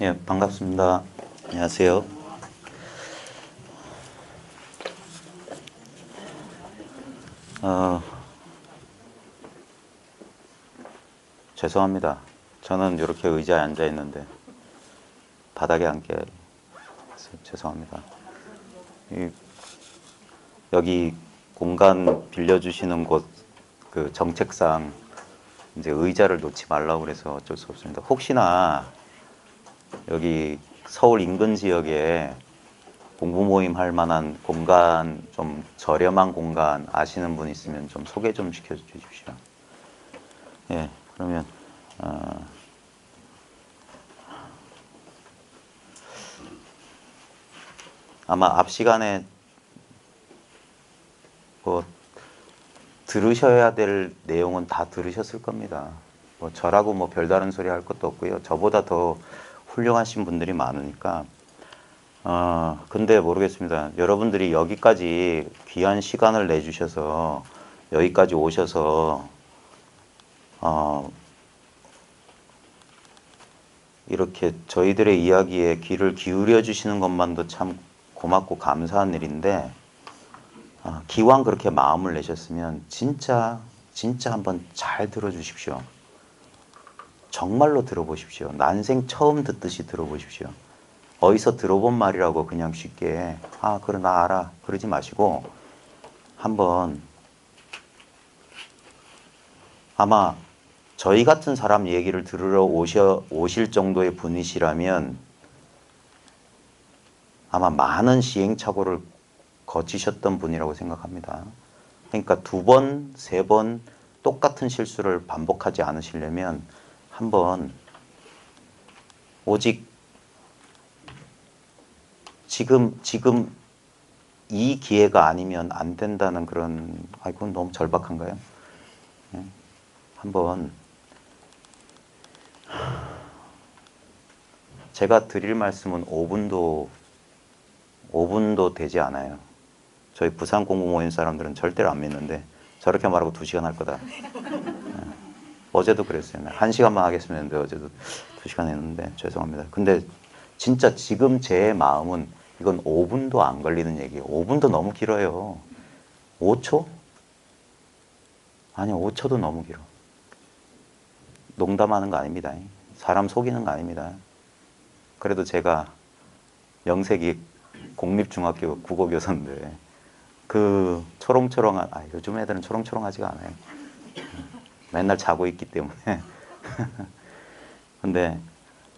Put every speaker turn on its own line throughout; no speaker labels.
예, 반갑습니다. 안녕하세요. 어, 죄송합니다. 저는 이렇게 의자에 앉아 있는데 바닥에 앉게 해서 죄송합니다. 이, 여기 공간 빌려주시는 곳 그 정책상 이제 의자를 놓지 말라고 그래서 어쩔 수 없습니다. 혹시나 여기 서울 인근 지역에 공부 모임 할 만한 공간, 좀 저렴한 공간 아시는 분 있으면 좀 소개 좀 시켜 주십시오. 예, 그러면 아마 앞 시간에 뭐 들으셔야 될 내용은 다 들으셨을 겁니다. 뭐 저라고 뭐 별다른 소리 할 것도 없고요. 저보다 더 훌륭하신 분들이 많으니까. 근데 모르겠습니다. 여러분들이 여기까지 귀한 시간을 내주셔서 여기까지 오셔서 이렇게 저희들의 이야기에 귀를 기울여 주시는 것만도 참 고맙고 감사한 일인데, 기왕 그렇게 마음을 내셨으면 진짜 한번 잘 들어주십시오. 정말로 들어보십시오. 난생 처음 듣듯이 들어보십시오. 어디서 들어본 말이라고 그냥 쉽게 그래 나 알아 그러지 마시고 한번, 아마 저희 같은 사람 얘기를 들으러 오실 정도의 분이시라면 아마 많은 시행착오를 거치셨던 분이라고 생각합니다. 그러니까 두 번, 세 번 똑같은 실수를 반복하지 않으시려면 한번 오직 지금 이 기회가 아니면 안 된다는 그런, 그건 너무 절박한가요? 예? 한번 제가 드릴 말씀은 5분도 되지 않아요. 저희 부산 공부 모임 사람들은 절대로 안 믿는데 저렇게 말하고 2시간 할 거다. 어제도 그랬어요. 1시간만 하겠으면 했는데 어제도 2시간 했는데 죄송합니다. 근데 진짜 지금 제 마음은 이건 5분도 안 걸리는 얘기예요. 5분도 너무 길어요. 5초? 아니요, 5초도 너무 길어. 농담하는 거 아닙니다. 사람 속이는 거 아닙니다. 그래도 제가 명색이 공립중학교 국어교사인데 그 초롱초롱한, 요즘 애들은 초롱초롱하지가 않아요. 맨날 자고 있기 때문에. 근데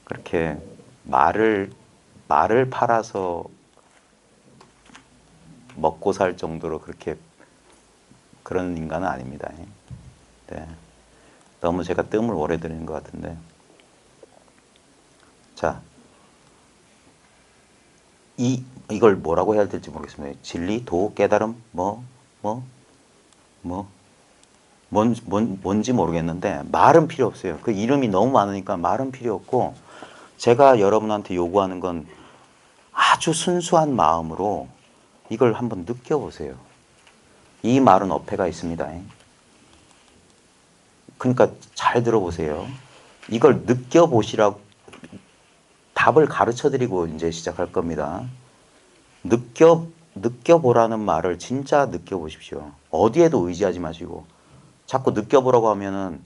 그렇게 말을 팔아서 먹고 살 정도로 그렇게 그런 인간은 아닙니다. 네. 너무 제가 뜸을 오래 들이는 것 같은데. 자, 이걸 뭐라고 해야 될지 모르겠습니다. 진리, 도, 깨달음, 뭔지 모르겠는데 말은 필요 없어요. 그 이름이 너무 많으니까 말은 필요 없고, 제가 여러분한테 요구하는 건 아주 순수한 마음으로 이걸 한번 느껴보세요. 이 말은 어폐가 있습니다. 그러니까 잘 들어보세요. 이걸 느껴보시라고 답을 가르쳐 드리고 이제 시작할 겁니다. 느껴보라는 말을 진짜 느껴보십시오. 어디에도 의지하지 마시고. 자꾸 느껴보라고 하면은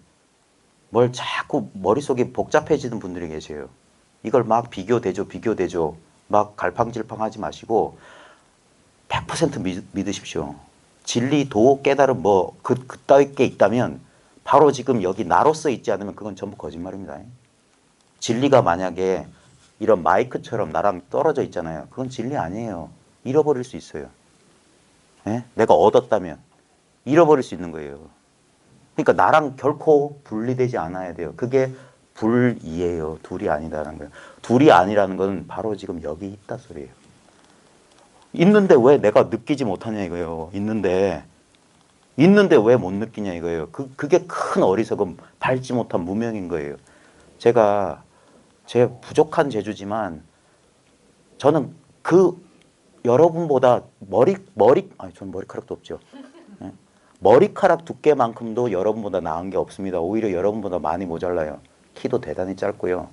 뭘 자꾸 머릿속이 복잡해지는 분들이 계세요. 이걸 막 비교되죠. 막 갈팡질팡 하지 마시고 100% 믿으십시오. 진리, 도, 깨달음 그따위 게 있다면 바로 지금 여기 나로서 있지 않으면 그건 전부 거짓말입니다. 진리가 만약에 이런 마이크처럼 나랑 떨어져 있잖아요. 그건 진리 아니에요. 잃어버릴 수 있어요. 예? 내가 얻었다면 잃어버릴 수 있는 거예요. 그러니까 나랑 결코 분리되지 않아야 돼요. 그게 불이에요. 둘이 아니라는 거예요. 둘이 아니라는 건 바로 지금 여기 있다 소리예요. 있는데 왜 내가 느끼지 못하냐 이거예요. 있는데 왜 못 느끼냐 이거예요. 그게 큰 어리석음, 밟지 못한 무명인 거예요. 제가 제 부족한 재주지만 저는 여러분보다 저는 머리카락도 없죠. 예? 머리카락 두께만큼도 여러분보다 나은 게 없습니다. 오히려 여러분보다 많이 모자라요. 키도 대단히 짧고요.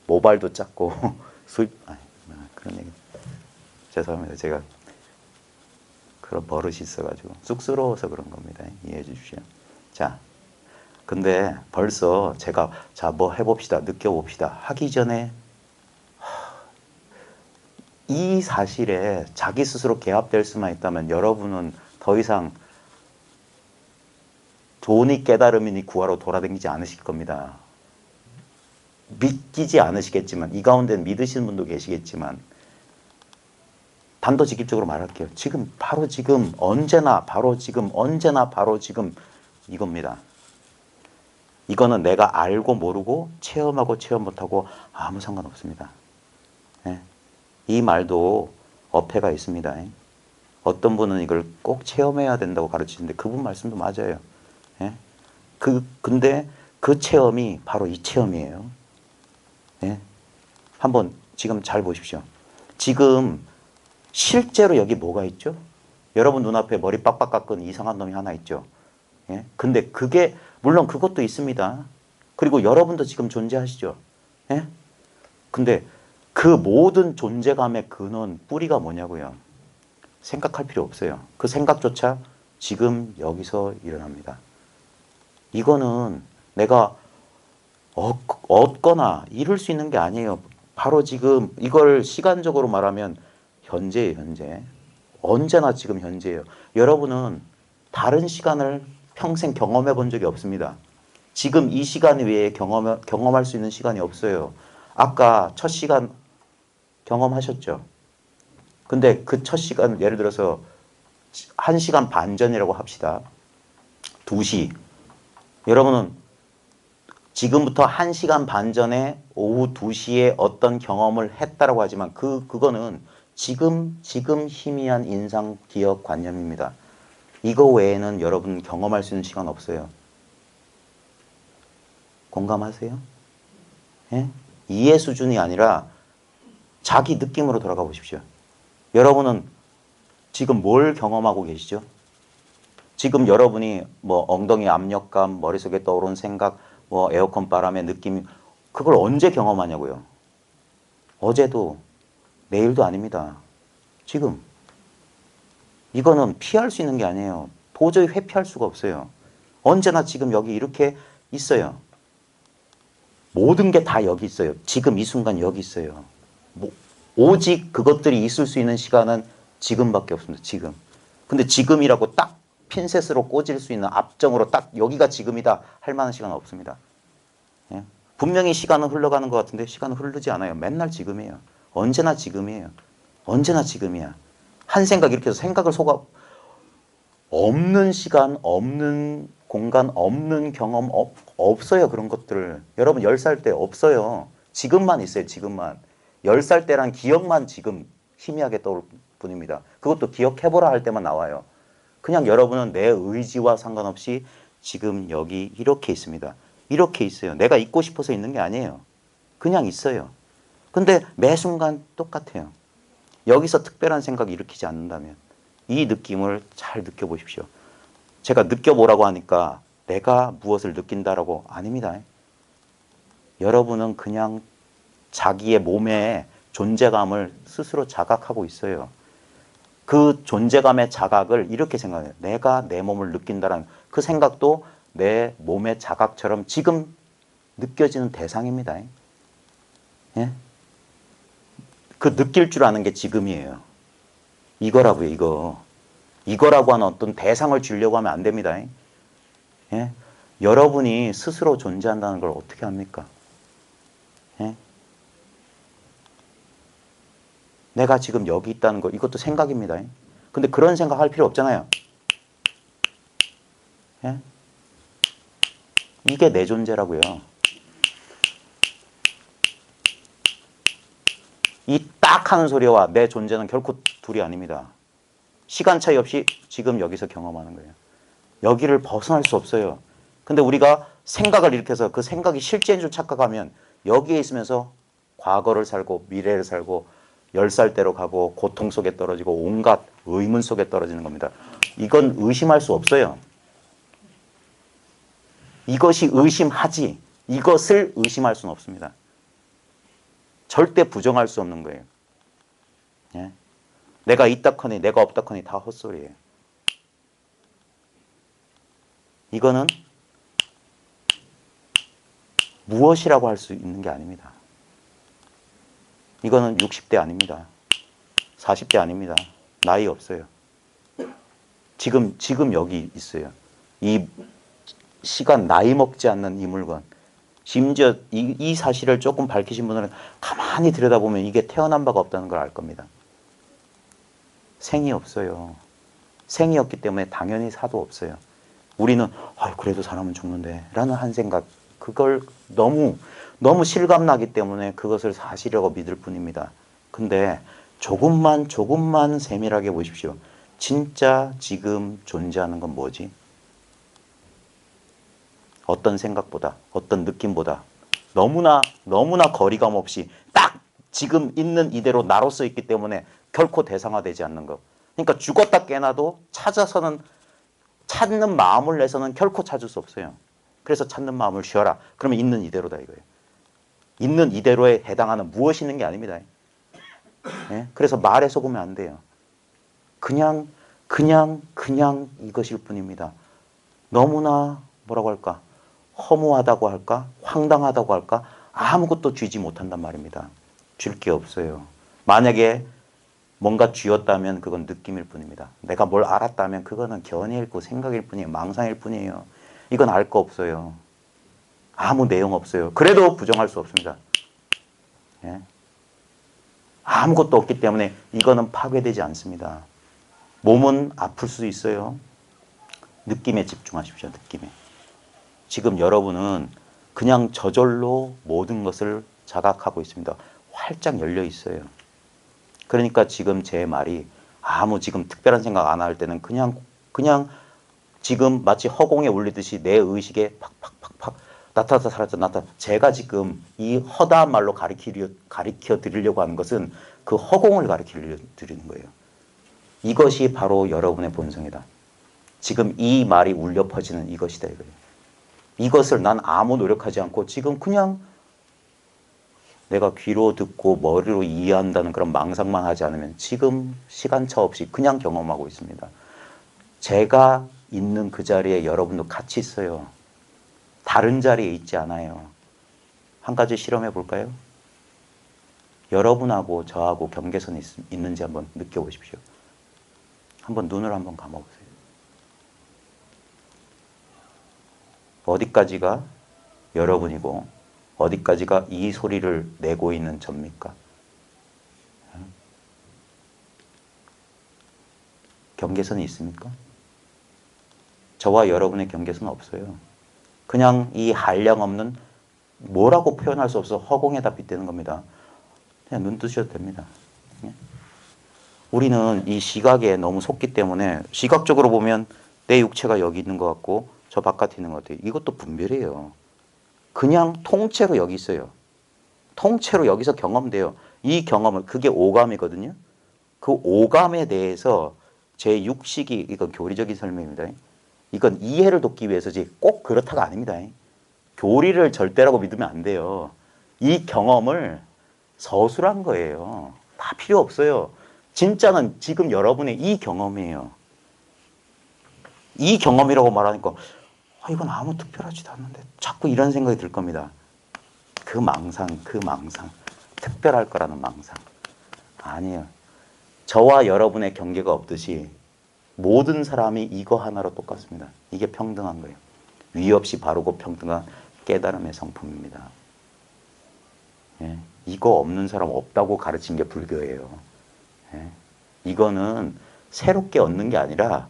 모발도 작고 수입 그런 얘기 죄송합니다. 제가 그런 버릇이 있어가지고 쑥스러워서 그런 겁니다. 이해해 주십시오. 자, 근데 벌써 제가 자 뭐 해봅시다, 느껴봅시다 하기 전에 이 사실에 자기 스스로 개합될 수만 있다면 여러분은 더 이상 돈이 깨달음이니 구하러 돌아다니지 않으실 겁니다. 믿기지 않으시겠지만 이 가운데는 믿으시는 분도 계시겠지만 단도직입적으로 말할게요. 지금 바로 지금 언제나 바로 지금 언제나 바로 지금 이겁니다. 이거는 내가 알고 모르고 체험하고 체험 못하고 아무 상관없습니다. 예. 이 말도 어폐가 있습니다. 어떤 분은 이걸 꼭 체험해야 된다고 가르치는데 그분 말씀도 맞아요. 예. 근데 그 체험이 바로 이 체험이에요. 예. 한번 지금 잘 보십시오. 지금 실제로 여기 뭐가 있죠? 여러분 눈앞에 머리 빡빡 깎은 이상한 놈이 하나 있죠. 예? 근데 그게 물론 그것도 있습니다. 그리고 여러분도 지금 존재하시죠. 예? 근데 그 모든 존재감의 근원 뿌리가 뭐냐고요. 생각할 필요 없어요. 그 생각조차 지금 여기서 일어납니다. 이거는 내가 얻거나 이룰 수 있는 게 아니에요. 바로 지금 이걸 시간적으로 말하면 현재예요. 현재. 언제나 지금 현재예요. 여러분은 다른 시간을 평생 경험해 본 적이 없습니다. 지금 이 시간 외에 경험할 수 있는 시간이 없어요. 아까 첫 시간 경험하셨죠? 근데 그 첫 시간 예를 들어서 1시간 반 전이라고 합시다. 2시. 여러분은 지금부터 1시간 반 전에 오후 2시에 어떤 경험을 했다라고 하지만 그거는 지금 희미한 인상, 기억, 관념입니다. 이거 외에는 여러분 경험할 수 있는 시간 없어요. 공감하세요? 예? 이해 수준이 아니라 자기 느낌으로 돌아가 보십시오. 여러분은 지금 뭘 경험하고 계시죠? 지금 여러분이 뭐 엉덩이 압력감, 머릿속에 떠오르는 생각, 뭐 에어컨 바람의 느낌, 그걸 언제 경험하냐고요? 어제도 내일도 아닙니다. 지금. 이거는 피할 수 있는 게 아니에요. 도저히 회피할 수가 없어요. 언제나 지금 여기 이렇게 있어요. 모든 게 다 여기 있어요. 지금 이 순간 여기 있어요. 오직 그것들이 있을 수 있는 시간은 지금밖에 없습니다. 지금. 근데 지금이라고 딱 핀셋으로 꽂을 수 있는 압정으로 딱 여기가 지금이다 할 만한 시간은 없습니다. 예? 분명히 시간은 흘러가는 것 같은데 시간은 흐르지 않아요. 맨날 지금이에요. 언제나 지금이에요. 언제나 지금이야. 한 생각 이렇게 해서 생각을 속아 없는 시간, 없는 공간, 없는 경험 없어요. 그런 것들. 여러분 10살 때 없어요. 지금만 있어요. 지금만. 10살 때란 기억만 지금 희미하게 떠올 뿐입니다. 그것도 기억해보라 할 때만 나와요. 그냥 여러분은 내 의지와 상관없이 지금 여기 이렇게 있습니다. 이렇게 있어요. 내가 있고 싶어서 있는 게 아니에요. 그냥 있어요. 근데 매 순간 똑같아요. 여기서 특별한 생각이 일으키지 않는다면 이 느낌을 잘 느껴보십시오. 제가 느껴보라고 하니까 내가 무엇을 느낀다라고 아닙니다. 여러분은 그냥 자기의 몸의 존재감을 스스로 자각하고 있어요. 그 존재감의 자각을 이렇게 생각해요. 내가 내 몸을 느낀다는 그 생각도 내 몸의 자각처럼 지금 느껴지는 대상입니다. 예? 그 느낄 줄 아는 게 지금이에요. 이거라고요, 이거. 이거라고 하는 어떤 대상을 주려고 하면 안 됩니다. 예? 여러분이 스스로 존재한다는 걸 어떻게 합니까? 예? 내가 지금 여기 있다는 거, 이것도 생각입니다. 근데 그런 생각 할 필요 없잖아요. 예? 이게 내 존재라고요. 이 딱 하는 소리와 내 존재는 결코 둘이 아닙니다. 시간 차이 없이 지금 여기서 경험하는 거예요. 여기를 벗어날 수 없어요. 근데 우리가 생각을 일으켜서 그 생각이 실제인 줄 착각하면 여기에 있으면서 과거를 살고 미래를 살고 10살 때로 가고 고통 속에 떨어지고 온갖 의문 속에 떨어지는 겁니다. 이건 의심할 수 없어요. 이것이 의심하지 이것을 의심할 수는 없습니다. 절대 부정할 수 없는 거예요. 예? 내가 있다커니 내가 없다커니 다 헛소리예요. 이거는 무엇이라고 할 수 있는 게 아닙니다. 이거는 60대 아닙니다. 40대 아닙니다. 나이 없어요. 지금 여기 있어요. 이 시간 나이 먹지 않는 이 물건. 심지어 이 사실을 조금 밝히신 분들은 가만히 들여다보면 이게 태어난 바가 없다는 걸 알 겁니다. 생이 없어요. 생이 없기 때문에 당연히 사도 없어요. 우리는 그래도 사람은 죽는데 라는 한 생각, 그걸 너무 실감나기 때문에 그것을 사실이라고 믿을 뿐입니다. 근데 조금만 세밀하게 보십시오. 진짜 지금 존재하는 건 뭐지? 어떤 생각보다, 어떤 느낌보다 너무나 거리감 없이 딱 지금 있는 이대로 나로서 있기 때문에 결코 대상화되지 않는 것. 그러니까 죽었다 깨나도 찾는 마음을 내서는 결코 찾을 수 없어요. 그래서 찾는 마음을 쉬어라. 그러면 있는 이대로다 이거예요. 있는 이대로에 해당하는 무엇이 있는 게 아닙니다. 예? 그래서 말에 속으면 안 돼요. 그냥 이것일 뿐입니다. 너무나 뭐라고 할까? 허무하다고 할까? 황당하다고 할까? 아무것도 쥐지 못한단 말입니다. 줄 게 없어요. 만약에 뭔가 쥐었다면 그건 느낌일 뿐입니다. 내가 뭘 알았다면 그거는 견해일 뿐, 생각일 뿐이에요. 망상일 뿐이에요. 이건 알 거 없어요. 아무 내용 없어요. 그래도 부정할 수 없습니다. 예? 아무것도 없기 때문에 이거는 파괴되지 않습니다. 몸은 아플 수 있어요. 느낌에 집중하십시오. 느낌에. 지금 여러분은 그냥 저절로 모든 것을 자각하고 있습니다. 활짝 열려 있어요. 그러니까 지금 제 말이 아무 지금 특별한 생각 안 할 때는 그냥 지금 마치 허공에 울리듯이 내 의식에 팍팍팍팍 나타났다 사라졌다 나타났다. 제가 지금 이 허다한 말로 가리켜 드리려고 하는 것은 그 허공을 가리켜 드리는 거예요. 이것이 바로 여러분의 본성이다. 지금 이 말이 울려 퍼지는 이것이다 이거예요. 이것을 난 아무 노력하지 않고 지금 그냥 내가 귀로 듣고 머리로 이해한다는 그런 망상만 하지 않으면 지금 시간차 없이 그냥 경험하고 있습니다. 제가 있는 그 자리에 여러분도 같이 있어요. 다른 자리에 있지 않아요. 한 가지 실험해 볼까요? 여러분하고 저하고 경계선이 있는지 한번 느껴보십시오. 한번 눈을 한번 감아보세요. 어디까지가 여러분이고 어디까지가 이 소리를 내고 있는 접니까? 경계선이 있습니까? 저와 여러분의 경계선은 없어요. 그냥 이 한량없는 뭐라고 표현할 수 없어 허공에다 빗대는 겁니다. 그냥 눈 뜨셔도 됩니다. 우리는 이 시각에 너무 속기 때문에 시각적으로 보면 내 육체가 여기 있는 것 같고 저 바깥에 있는 것 같아요. 이것도 분별이에요. 그냥 통째로 여기 있어요. 통째로 여기서 경험돼요. 이 경험을 그게 오감이거든요. 그 오감에 대해서 제 육식이 이건 교리적인 설명입니다. 이건 이해를 돕기 위해서지 꼭 그렇다가 아닙니다. 교리를 절대라고 믿으면 안 돼요. 이 경험을 서술한 거예요. 다 필요 없어요. 진짜는 지금 여러분의 이 경험이에요. 이 경험이라고 말하니까 이건 아무 특별하지도 않는데 자꾸 이런 생각이 들 겁니다. 그 망상. 특별할 거라는 망상. 아니에요. 저와 여러분의 경계가 없듯이 모든 사람이 이거 하나로 똑같습니다. 이게 평등한 거예요. 위 없이 바르고 평등한 깨달음의 성품입니다. 예. 이거 없는 사람 없다고 가르친 게 불교예요. 예. 이거는 새롭게 얻는 게 아니라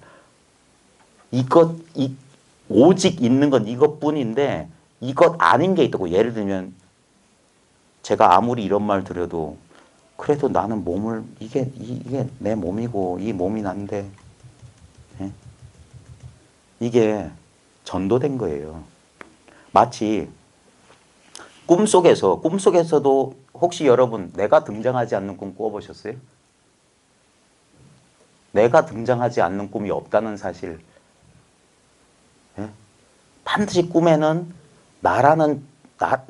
오직 있는 건 이것뿐인데 이것 아닌 게 있다고. 예를 들면 제가 아무리 이런 말 드려도 그래도 나는 몸을 이게 내 몸이고 이 몸이 난데 예? 이게 전도된 거예요. 마치 꿈속에서도 혹시 여러분 내가 등장하지 않는 꿈 꾸어보셨어요? 내가 등장하지 않는 꿈이 없다는 사실. 예? 반드시 꿈에는 나라는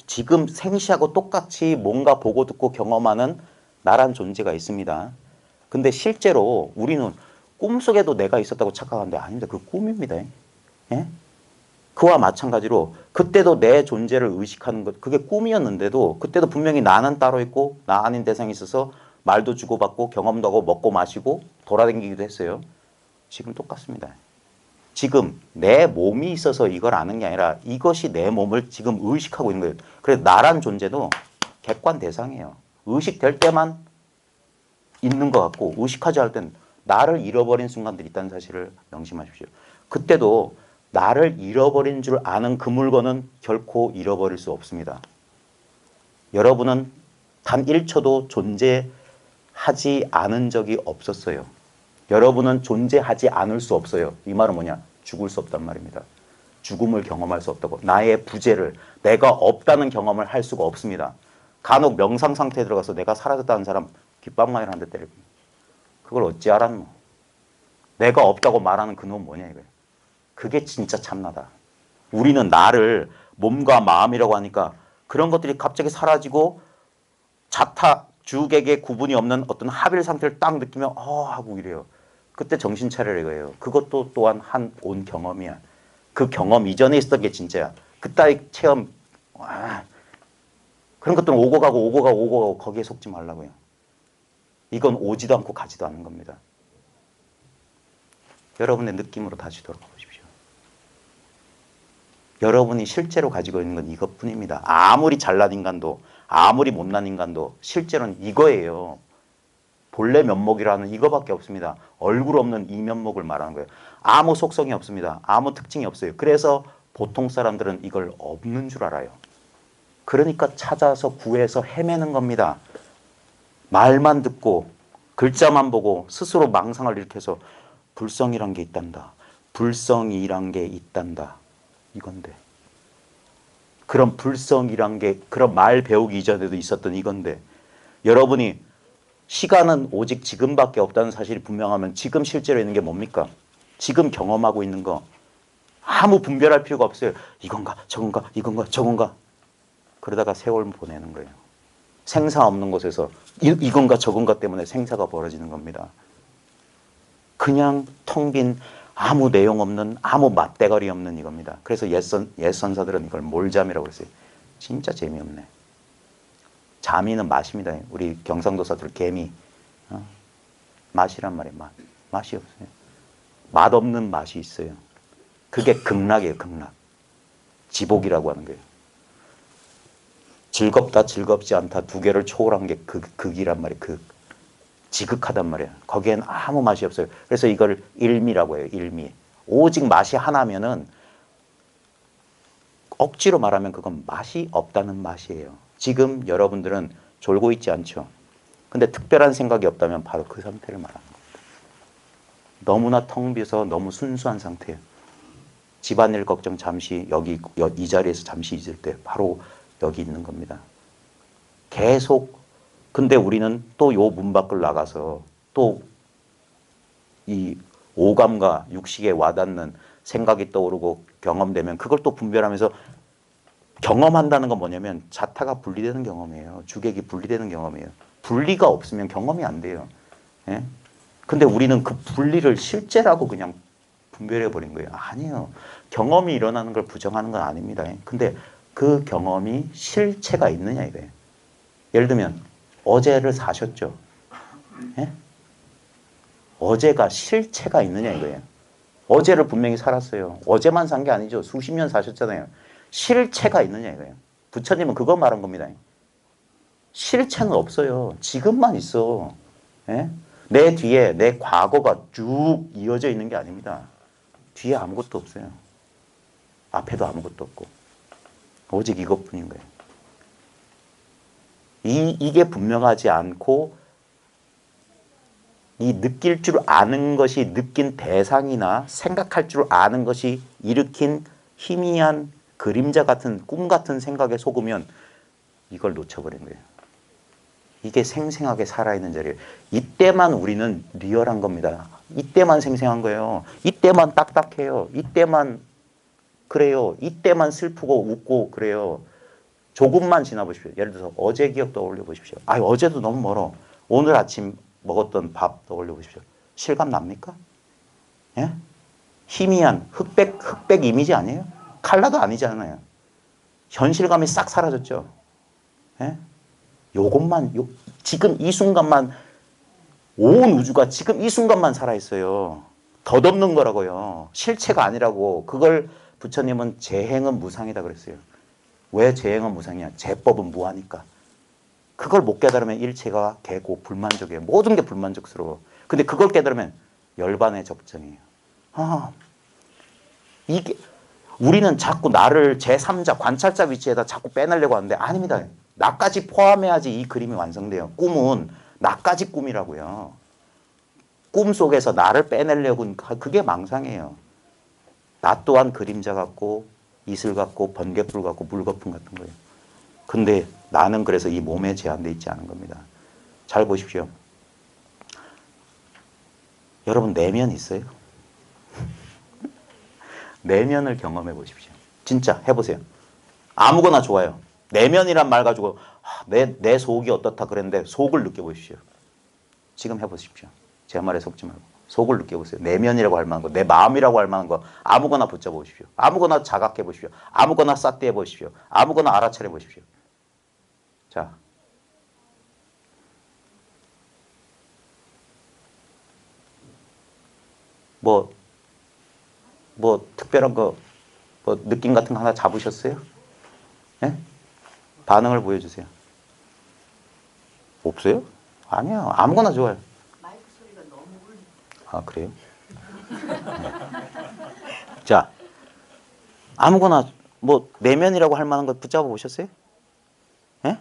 지금 생시하고 똑같이 뭔가 보고 듣고 경험하는 나란 존재가 있습니다. 근데 실제로 우리는 꿈속에도 내가 있었다고 착각하는데 아닙니다. 그 꿈입니다. 예? 그와 마찬가지로 그때도 내 존재를 의식하는 것, 그게 꿈이었는데도 그때도 분명히 나는 따로 있고 나 아닌 대상이 있어서 말도 주고받고 경험도 하고 먹고 마시고 돌아다니기도 했어요. 지금 똑같습니다. 지금 내 몸이 있어서 이걸 아는 게 아니라 이것이 내 몸을 지금 의식하고 있는 거예요. 그래서 나란 존재도 객관 대상이에요. 의식될 때만 있는 것 같고 의식하지 않을 땐 나를 잃어버린 순간들이 있다는 사실을 명심하십시오. 그때도 나를 잃어버린 줄 아는 그 물건은 결코 잃어버릴 수 없습니다. 여러분은 단 1초도 존재하지 않은 적이 없었어요. 여러분은 존재하지 않을 수 없어요. 이 말은 뭐냐? 죽을 수 없단 말입니다. 죽음을 경험할 수 없다고. 나의 부재를, 내가 없다는 경험을 할 수가 없습니다. 간혹 명상 상태에 들어가서 내가 사라졌다는 사람 귓방망이를 한 대 때리고. 그걸 어찌 알았노? 내가 없다고 말하는 그놈 뭐냐 이거예요. 그게 진짜 참나다. 우리는 나를 몸과 마음이라고 하니까 그런 것들이 갑자기 사라지고 자타, 주객의 구분이 없는 어떤 합일 상태를 딱 느끼면 하고 이래요. 그때 정신 차려라 이거예요. 그것도 또한 한 온 경험이야. 그 경험 이전에 있었던 게 진짜야. 그따위 체험, 그런 것들은 오고 가고 오고 가고 오고 가고 거기에 속지 말라고요. 이건 오지도 않고 가지도 않는 겁니다. 여러분의 느낌으로 다시 돌아가 보십시오. 여러분이 실제로 가지고 있는 건 이것뿐입니다. 아무리 잘난 인간도 아무리 못난 인간도 실제로는 이거예요. 본래 면목이라는 이거밖에 없습니다. 얼굴 없는 이 면목을 말하는 거예요. 아무 속성이 없습니다. 아무 특징이 없어요. 그래서 보통 사람들은 이걸 없는 줄 알아요. 그러니까 찾아서 구해서 헤매는 겁니다. 말만 듣고 글자만 보고 스스로 망상을 일으켜서 불성이란 게 있단다. 불성이란 게 있단다. 이건데. 그런 불성이란 게 그런 말 배우기 이전에도 있었던 이건데 여러분이 시간은 오직 지금밖에 없다는 사실이 분명하면 지금 실제로 있는 게 뭡니까? 지금 경험하고 있는 거 아무 분별할 필요가 없어요. 이건가 저건가 이건가 저건가 그러다가 세월 보내는 거예요. 생사 없는 곳에서 이건가 저건가 때문에 생사가 벌어지는 겁니다. 그냥 텅 빈 아무 내용 없는 아무 맛대가리 없는 이겁니다. 그래서 옛 선사들은 이걸 몰잠이라고 했어요. 진짜 재미없네. 잠이는 맛입니다. 우리 경상도사들 개미 맛이란 말이에요. 맛이 없어요. 맛없는 맛이 있어요. 그게 극락이에요. 극락. 지복이라고 하는 거예요. 즐겁다 즐겁지 않다 두 개를 초월한 게 극이란 말이에요. 극. 지극하단 말이에요. 거기엔 아무 맛이 없어요. 그래서 이걸 일미라고 해요. 일미. 오직 맛이 하나면은 억지로 말하면 그건 맛이 없다는 맛이에요. 지금 여러분들은 졸고 있지 않죠. 근데 특별한 생각이 없다면 바로 그 상태를 말하는 겁니다. 너무나 텅 비어서 너무 순수한 상태예요. 집안일 걱정 잠시 이 자리에서 잠시 있을 때 바로 여기 있는 겁니다. 계속 근데 우리는 또 요 문 밖을 나가서 또 이 오감과 육식에 와닿는 생각이 떠오르고 경험되면 그걸 또 분별하면서 경험한다는 건 뭐냐면 자타가 분리되는 경험이에요. 주객이 분리되는 경험이에요. 분리가 없으면 경험이 안 돼요. 예? 근데 우리는 그 분리를 실제라고 그냥 분별해 버린 거예요. 아니에요. 경험이 일어나는 걸 부정하는 건 아닙니다. 근데 그 경험이 실체가 있느냐 이거예요. 예를 들면 어제를 사셨죠. 예? 어제가 실체가 있느냐 이거예요. 어제를 분명히 살았어요. 어제만 산 게 아니죠. 수십 년 사셨잖아요. 실체가 있느냐 이거예요. 부처님은 그거 말한 겁니다. 실체는 없어요. 지금만 있어. 예? 내 뒤에 내 과거가 쭉 이어져 있는 게 아닙니다. 뒤에 아무것도 없어요. 앞에도 아무것도 없고. 오직 이것뿐인 거예요. 이게 분명하지 않고 이 느낄 줄 아는 것이 느낀 대상이나 생각할 줄 아는 것이 일으킨 희미한 그림자 같은 꿈 같은 생각에 속으면 이걸 놓쳐버린 거예요. 이게 생생하게 살아있는 자리예요. 이때만 우리는 리얼한 겁니다. 이때만 생생한 거예요. 이때만 딱딱해요. 이때만 그래요. 이때만 슬프고 웃고 그래요. 조금만 지나보십시오. 예를 들어서 어제 기억 떠올려 보십시오. 아, 어제도 너무 멀어. 오늘 아침 먹었던 밥 떠올려 보십시오. 실감 납니까? 예? 희미한 흑백 이미지 아니에요? 칼라도 아니잖아요. 현실감이 싹 사라졌죠. 예? 요것만 지금 이 순간만 온 우주가 지금 이 순간만 살아있어요. 덧없는 거라고요. 실체가 아니라고. 그걸 부처님은 재행은 무상이다 그랬어요. 왜 재행은 무상이야? 재법은 무하니까. 그걸 못 깨달으면 일체가 개고 불만족이에요. 모든 게 불만족스러워. 근데 그걸 깨달으면 열반의 접정이에요. 아, 이게 우리는 자꾸 나를 제3자 관찰자 위치에다 자꾸 빼내려고 하는데 아닙니다. 나까지 포함해야지 이 그림이 완성돼요. 꿈은 나까지 꿈이라고요. 꿈 속에서 나를 빼내려고 그게 망상이에요. 나 또한 그림자 같고 이슬 같고 번개불 같고 물거품 같은 거예요. 근데 나는 그래서 이 몸에 제한돼 있지 않은 겁니다. 잘 보십시오. 여러분 내면 있어요? 내면을 경험해 보십시오. 진짜 해보세요. 아무거나 좋아요. 내면이란 말 가지고 내 속이 어떻다 그랬는데 속을 느껴보십시오. 지금 해보십시오. 제 말에 속지 말고 속을 느껴보세요. 내면이라고 할 만한 거, 내 마음이라고 할 만한 거 아무거나 붙잡아보십시오. 아무거나 자각해 보십시오. 아무거나 쌌대해 보십시오. 아무거나 알아차려 보십시오. 자, 뭐 특별한 거, 뭐 느낌 같은 거 하나 잡으셨어요? 예? 반응을 보여주세요. 없어요? 아니요. 아무거나 좋아요.
마이크 소리가 너무 울려.
아, 그래요? 자, 아무거나 뭐 내면이라고 할 만한 거 붙잡아 보셨어요? 예?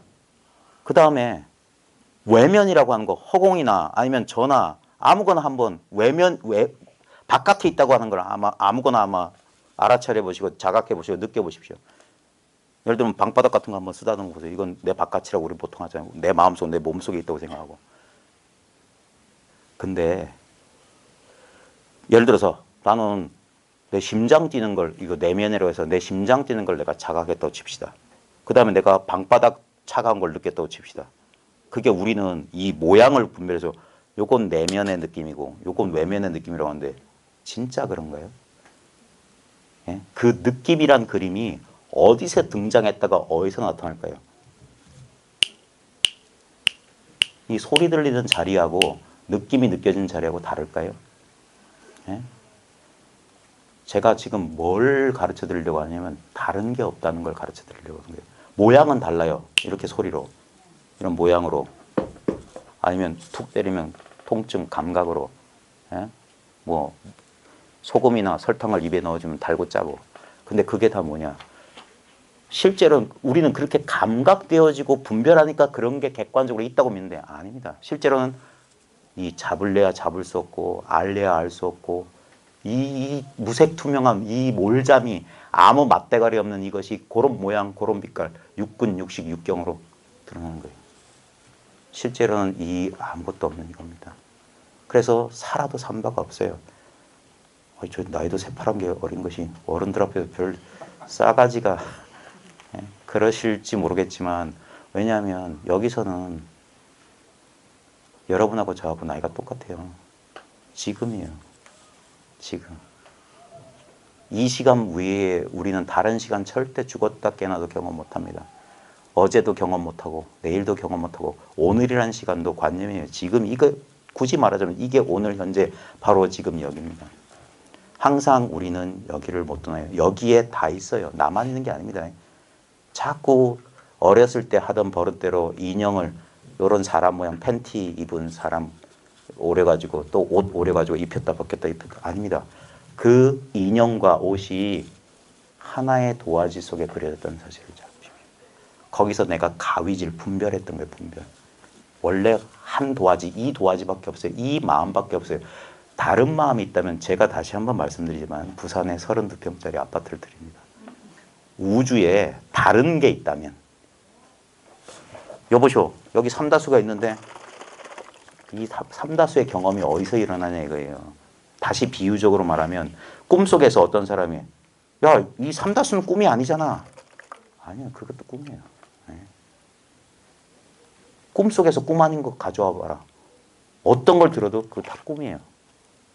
그 다음에 외면이라고 하는 거 허공이나 아니면 저나 아무거나 한번 바깥에 있다고 하는 걸 아무거나 알아차려 보시고 자각해 보시고 느껴 보십시오. 예를 들면 방바닥 같은 거 한번 쓰다듬어 보세요. 이건 내 바깥이라고 우리 보통 하잖아요. 내 마음속, 내 몸속에 있다고 생각하고. 근데 예를 들어서 나는 내 심장 뛰는 걸 이거 내면이라고 해서 내 심장 뛰는 걸 내가 자각했다고 칩시다. 그 다음에 내가 방바닥 차가운 걸 느꼈다고 칩시다. 그게 우리는 이 모양을 분별해서 요건 내면의 느낌이고 요건 외면의 느낌이라고 하는데 진짜 그런가요? 예? 그 느낌이란 그림이 어디서 등장했다가 어디서 나타날까요? 이 소리 들리는 자리하고 느낌이 느껴지는 자리하고 다를까요? 예? 제가 지금 뭘 가르쳐 드리려고 하냐면 다른 게 없다는 걸 가르쳐 드리려고 하는 거예요. 모양은 달라요. 이렇게 소리로. 이런 모양으로. 아니면 툭 때리면 통증 감각으로. 예? 뭐 소금이나 설탕을 입에 넣어주면 달고 짜고. 근데 그게 다 뭐냐? 실제로는 우리는 그렇게 감각되어지고 분별하니까 그런 게 객관적으로 있다고 믿는데 아닙니다. 실제로는 이 잡을래야 잡을 수 없고 알래야 알 수 없고 이 무색투명함, 이 몰잠이 아무 맞대가리 없는 이것이 그런 모양, 그런 빛깔, 육근, 육식, 육경으로 드러나는 거예요. 실제로는 이 아무것도 없는 이겁니다. 그래서 살아도 산 바가 없어요. 저 나이도 새파란 게 어린 것이 어른들 앞에서 별 싸가지가 그러실지 모르겠지만 왜냐하면 여기서는 여러분하고 저하고 나이가 똑같아요. 지금이에요. 지금. 이 시간 위에 우리는 다른 시간 절대 죽었다 깨나도 경험 못합니다. 어제도 경험 못하고 내일도 경험 못하고 오늘이라는 시간도 관념이에요. 지금 이거 굳이 말하자면 이게 오늘 현재 바로 지금 여기입니다. 항상 우리는 여기를 못 떠나요. 여기에 다 있어요. 나만 있는 게 아닙니다. 자꾸 어렸을 때 하던 버릇대로 인형을 이런 사람 모양 팬티 입은 사람 오래가지고 또 옷 오래가지고 입혔다 벗겼다 아닙니다. 그 인형과 옷이 하나의 도화지 속에 그려졌다는 사실을 잡으십시오. 거기서 내가 가위질 분별했던 거예요. 분별. 원래 한 도화지, 이 도화지밖에 없어요. 이 마음밖에 없어요. 다른 마음이 있다면 제가 다시 한번 말씀드리지만 부산에 32평짜리 아파트를 드립니다. 우주에 다른 게 있다면 여보쇼 여기 삼다수가 있는데 이 삼다수의 경험이 어디서 일어나냐 이거예요. 다시 비유적으로 말하면 꿈속에서 어떤 사람이 야, 이 삼다수는 꿈이 아니잖아. 아니요, 그것도 꿈이에요. 꿈속에서 꿈 아닌 거 가져와 봐라. 어떤 걸 들어도 그거 다 꿈이에요.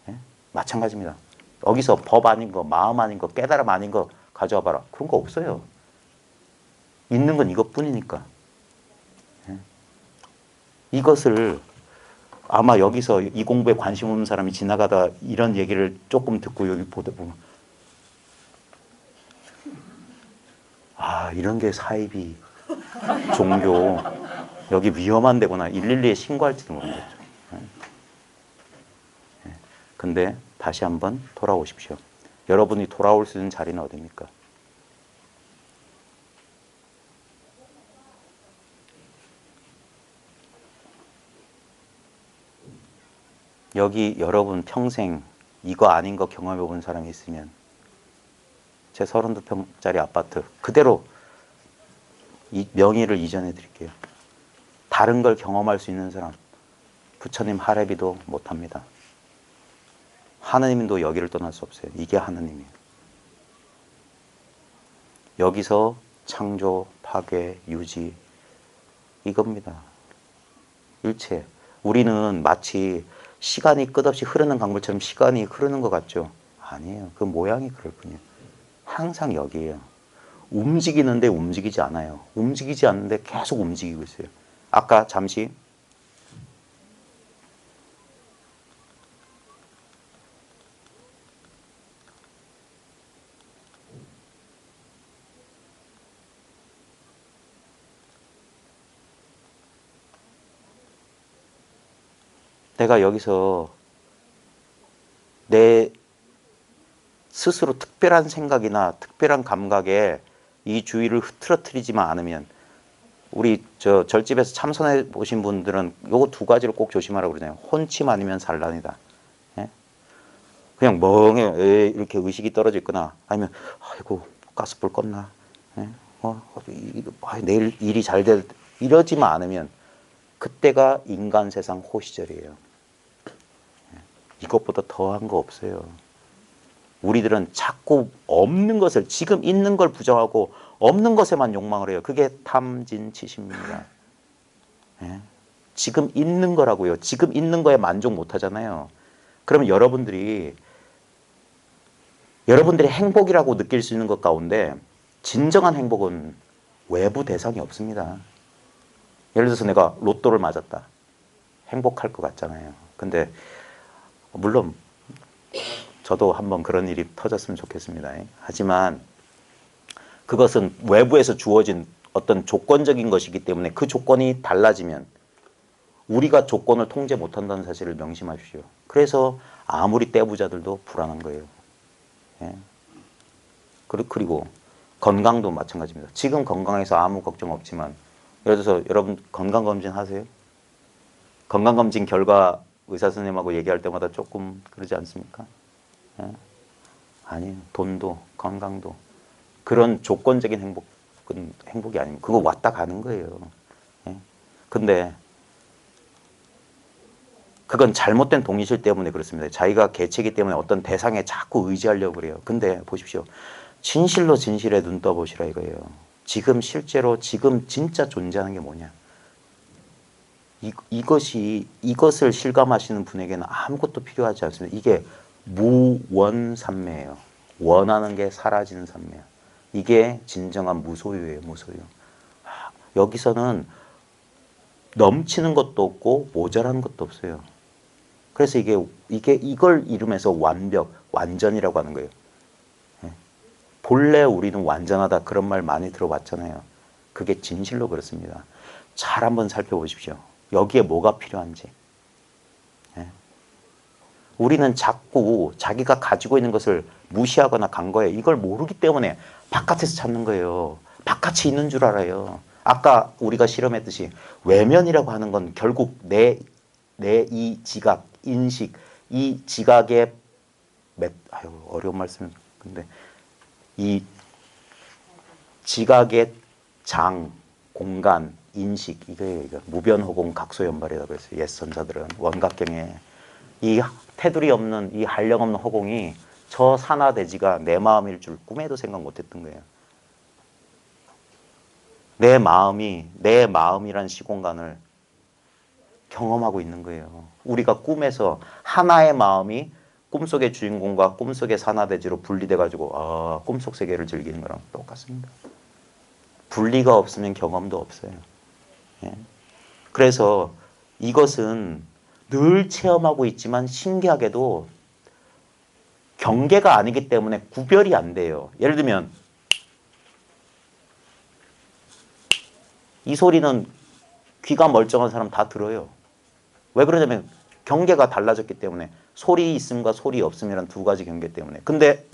예? 마찬가지입니다. 여기서 법 아닌 거, 마음 아닌 거, 깨달음 아닌 거 가져와 봐라. 그런 거 없어요. 있는 건 이것뿐이니까. 예? 이것을 아마 여기서 이 공부에 관심 없는 사람이 지나가다 이런 얘기를 조금 듣고 여기 보다 보면 아, 이런 게 사이비, 종교, 여기 위험한 데구나. 112에 신고할지도 모르겠죠. 근데 다시 한번 돌아오십시오. 여러분이 돌아올 수 있는 자리는 어디입니까? 여기 여러분 평생 이거 아닌 거 경험해 본 사람이 있으면 제 32평짜리 아파트 그대로 명의를 이전해 드릴게요. 다른 걸 경험할 수 있는 사람 부처님 하래비도 못합니다. 하느님도 여기를 떠날 수 없어요. 이게 하느님이에요. 여기서 창조, 파괴, 유지 이겁니다. 일체. 우리는 마치 시간이 끝없이 흐르는 강물처럼 시간이 흐르는 것 같죠? 아니에요. 그 모양이 그럴 뿐이에요. 항상 여기에요. 움직이는데 움직이지 않아요. 움직이지 않는데 계속 움직이고 있어요. 아까 잠시 내가 여기서 내 스스로 특별한 생각이나 특별한 감각에 이 주의를 흐트러뜨리지만 않으면 우리 저 절집에서 참선해 보신 분들은 요거 두 가지를 꼭 조심하라고 그러잖아요. 혼침 아니면 산란이다. 예? 그냥 멍해 이렇게 의식이 떨어져 있거나 아니면 아이고 가스불 껐나? 예? 내일 일이 잘 될 이러지만 않으면 그때가 인간 세상 호시절이에요. 이것보다 더한 거 없어요. 우리들은 자꾸 없는 것을 지금 있는 걸 부정하고 없는 것에만 욕망을 해요. 그게 탐진치십니다. 예? 지금 있는 거라고요. 지금 있는 거에 만족 못 하잖아요. 그러면 여러분들이 행복이라고 느낄 수 있는 것 가운데 진정한 행복은 외부 대상이 없습니다. 예를 들어서 내가 로또를 맞았다. 행복할 것 같잖아요. 근데 물론 저도 한번 그런 일이 터졌으면 좋겠습니다. 하지만 그것은 외부에서 주어진 어떤 조건적인 것이기 때문에 그 조건이 달라지면 우리가 조건을 통제 못한다는 사실을 명심하십시오. 그래서 아무리 떼부자들도 불안한 거예요. 예. 그리고 건강도 마찬가지입니다. 지금 건강해서 아무 걱정 없지만 예를 들어서 여러분 건강검진 하세요? 건강검진 결과 의사 선생님하고 얘기할 때마다 조금 그러지 않습니까? 예? 아니에요. 돈도 건강도 그런 조건적인 행복은 행복이 아닙니다. 그거 왔다 가는 거예요. 예? 근데 그건 잘못된 동의실 때문에 그렇습니다. 자기가 개체이기 때문에 어떤 대상에 자꾸 의지하려고 그래요. 근데 보십시오. 진실로 진실에 눈 떠보시라 이거예요. 지금 실제로 지금 진짜 존재하는 게 뭐냐. 이것을 실감하시는 분에게는 아무것도 필요하지 않습니다. 이게 무원삼매예요. 원하는 게 사라지는 삼매예요. 이게 진정한 무소유예요. 무소유. 여기서는 넘치는 것도 없고 모자란 것도 없어요. 그래서 이걸 이름해서 완벽, 완전이라고 하는 거예요. 본래 우리는 완전하다 그런 말 많이 들어봤잖아요. 그게 진실로 그렇습니다. 잘 한번 살펴보십시오. 여기에 뭐가 필요한지. 우리는 자꾸 자기가 가지고 있는 것을 무시하거나 간거예요. 이걸 모르기 때문에 바깥에서 찾는 거예요. 바깥이 있는 줄 알아요. 아까 우리가 실험했듯이 외면이라고 하는 건 결국 내 이 지각, 인식, 이 지각의 어려운 말씀 근데 이 지각의 장, 공간, 인식 이거예요. 이거. 무변허공 각소연발이라고 했어요. 옛 선자들은 원각경에 이 테두리 없는 이 한령 없는 허공이 저 산하대지가 내 마음일 줄 꿈에도 생각 못했던 거예요. 내 마음이란 시공간을 경험하고 있는 거예요. 우리가 꿈에서 하나의 마음이 꿈속의 주인공과 꿈속의 산화대지로 분리돼가지고 꿈속 세계를 즐기는 거랑 똑같습니다. 분리가 없으면 경험도 없어요. 예. 그래서 이것은 늘 체험하고 있지만 신기하게도 경계가 아니기 때문에 구별이 안 돼요. 예를 들면 이 소리는 귀가 멀쩡한 사람 다 들어요. 왜 그러냐면 경계가 달라졌기 때문에 소리 있음과 소리 없음이란 두 가지 경계 때문에. 근데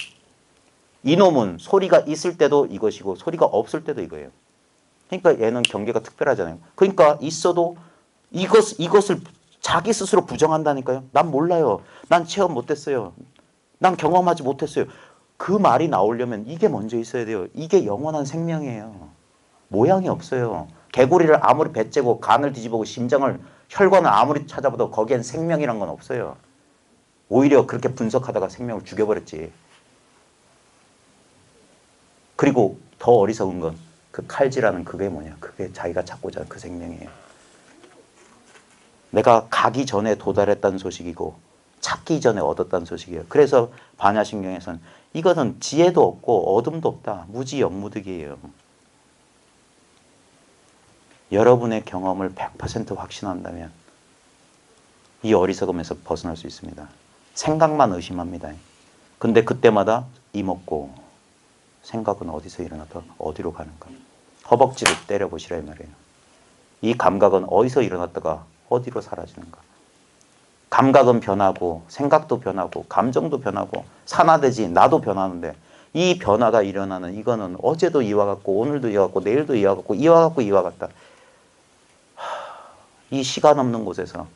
이놈은 소리가 있을 때도 이것이고 소리가 없을 때도 이거예요. 그러니까 얘는 경계가 특별하잖아요. 그러니까 있어도 이것을 자기 스스로 부정한다니까요. 난 몰라요. 난 체험 못했어요. 난 경험하지 못했어요. 그 말이 나오려면 이게 먼저 있어야 돼요. 이게 영원한 생명이에요. 모양이 없어요. 개구리를 아무리 배째고 간을 뒤집어보고 심장을 혈관을 아무리 찾아봐도 거기엔 생명이란 건 없어요. 오히려 그렇게 분석하다가 생명을 죽여버렸지. 그리고 더 어리석은 건 그 칼질하는 그게 뭐냐. 그게 자기가 찾고자 하는 그 생명이에요. 내가 가기 전에 도달했다는 소식이고 찾기 전에 얻었다는 소식이에요. 그래서 반야신경에서는 이것은 지혜도 없고 어둠도 없다. 무지영무득이에요. 여러분의 경험을 100% 확신한다면 이 어리석음에서 벗어날 수 있습니다. 생각만 의심합니다. 근데 그때마다 이먹고 생각은 어디서 일어나다 어디로 가는가. 허벅지를 때려보시라 이 말이에요. 이 감각은 어디서 일어났다가 어디로 사라지는가. 감각은 변하고 생각도 변하고 감정도 변하고 산화되지 나도 변하는데 이 변화가 일어나는 이거는 어제도 이와 같고 오늘도 이와 같고 내일도 이와 같고 이와 같고 이와 같다. 이 시간 없는 곳에서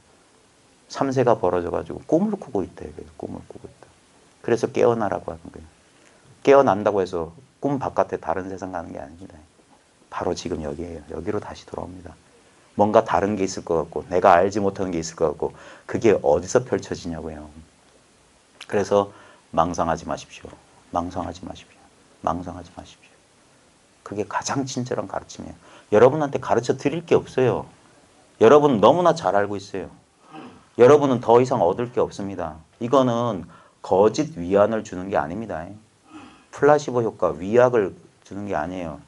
3세가 벌어져가지고 꿈을 꾸고 있다. 꿈을 꾸고 있다. 그래서 깨어나라고 하는 거예요. 깨어난다고 해서 꿈 바깥에 다른 세상 가는 게 아닙니다. 바로 지금 여기에요. 여기로 다시 돌아옵니다. 뭔가 다른 게 있을 것 같고 내가 알지 못하는 게 있을 것 같고 그게 어디서 펼쳐지냐고요. 그래서 망상하지 마십시오. 망상하지 마십시오. 망상하지 마십시오. 그게 가장 친절한 가르침이에요. 여러분한테 가르쳐 드릴 게 없어요. 여러분 너무나 잘 알고 있어요. 여러분은 더 이상 얻을 게 없습니다. 이거는 거짓 위안을 주는 게 아닙니다. 플라시보 효과, 위약을 주는 게 아니에요.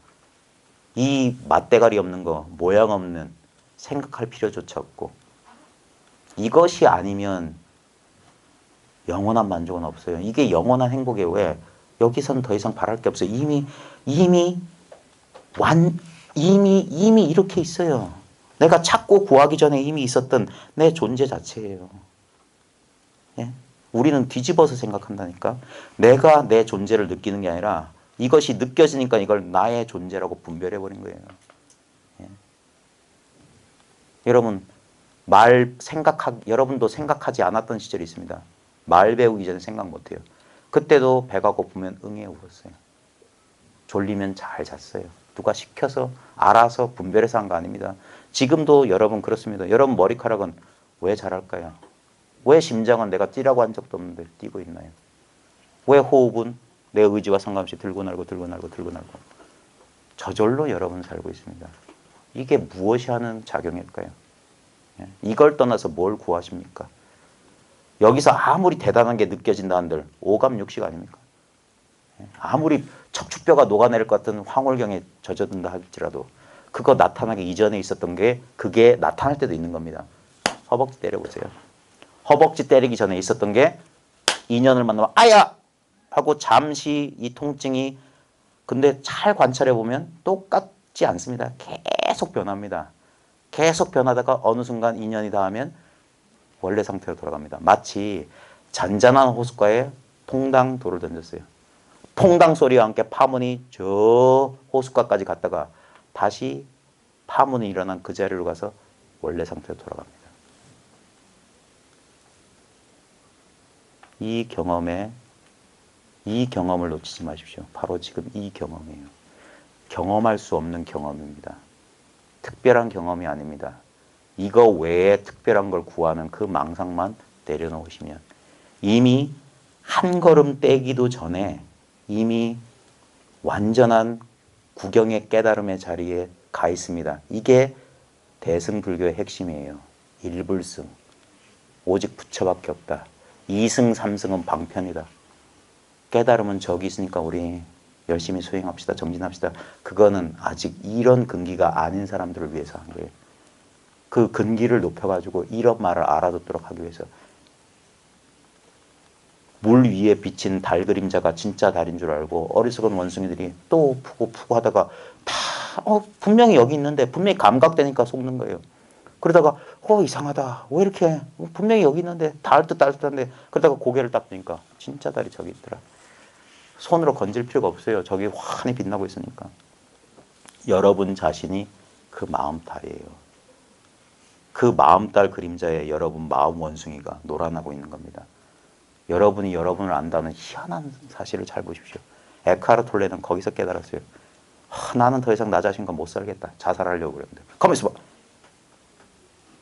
이 맛대가리 없는 거, 모양 없는 생각할 필요조차 없고 이것이 아니면 영원한 만족은 없어요. 이게 영원한 행복이에요. 왜? 여기선 더 이상 바랄 게 없어요. 이미 이렇게 있어요. 내가 찾고 구하기 전에 이미 있었던 내 존재 자체예요. 예? 우리는 뒤집어서 생각한다니까. 내가 내 존재를 느끼는 게 아니라 이것이 느껴지니까 이걸 나의 존재라고 분별해버린 거예요. 예? 여러분 여러분도 생각하지 않았던 시절이 있습니다. 말 배우기 전에 생각 못해요. 그때도 배가 고프면 응애 울었어요. 졸리면 잘 잤어요. 누가 시켜서 알아서 분별해서 한 거 아닙니다. 지금도 여러분 그렇습니다. 여러분 머리카락은 왜 자랄까요? 왜 심장은 내가 뛰라고 한 적도 없는데 뛰고 있나요? 왜 호흡은 내 의지와 상관없이 들고 날고 들고 날고 들고 날고 저절로 여러분 살고 있습니다. 이게 무엇이 하는 작용일까요? 이걸 떠나서 뭘 구하십니까? 여기서 아무리 대단한 게 느껴진다 한들 오감 육식 아닙니까? 아무리 척추뼈가 녹아내릴 것 같은 황홀경에 젖어든다 할지라도 그거 나타나기 이전에 있었던 게 그게 나타날 때도 있는 겁니다. 허벅지 때려보세요. 허벅지 때리기 전에 있었던 게 인연을 만나면 아야! 하고 잠시 이 통증이 근데 잘 관찰해보면 똑같지 않습니다. 계속 변합니다. 계속 변하다가 어느 순간 인연이 닿으면 원래 상태로 돌아갑니다. 마치 잔잔한 호숫가에 퐁당 돌을 던졌어요. 퐁당 소리와 함께 파문이 저 호숫가까지 갔다가 다시 파문이 일어난 그 자리로 가서 원래 상태로 돌아갑니다. 이 경험을 놓치지 마십시오. 바로 지금 이 경험이에요. 경험할 수 없는 경험입니다. 특별한 경험이 아닙니다. 이거 외에 특별한 걸 구하는 그 망상만 내려놓으시면 이미 한 걸음 떼기도 전에 이미 완전한 구경의 깨달음의 자리에 가 있습니다. 이게 대승불교의 핵심이에요. 일불승. 오직 부처밖에 없다. 이승 삼승은 방편이다. 깨달음은 저기 있으니까 우리 열심히 수행합시다. 정진합시다. 그거는 아직 이런 근기가 아닌 사람들을 위해서 한 거예요. 그 근기를 높여가지고 이런 말을 알아듣도록 하기 위해서. 물 위에 비친 달 그림자가 진짜 달인 줄 알고 어리석은 원숭이들이 또 푸고 하다가 다 분명히 여기 있는데 분명히 감각되니까 속는 거예요. 그러다가 이상하다. 왜 이렇게 분명히 여기 있는데 닿을 듯 한데 그러다가 고개를 딱 드니까 진짜 달이 저기 있더라. 손으로 건질 필요가 없어요. 저기 환히 빛나고 있으니까. 여러분 자신이 그 마음달이에요. 그 마음달 그림자에 여러분 마음 원숭이가 놀아나고 있는 겁니다. 여러분이 여러분을 안다는 희한한 사실을 잘 보십시오. 에크하르트 톨레는 거기서 깨달았어요. 나는 더 이상 나 자신과 못 살겠다. 자살하려고 그랬는데. 가만히 있어봐.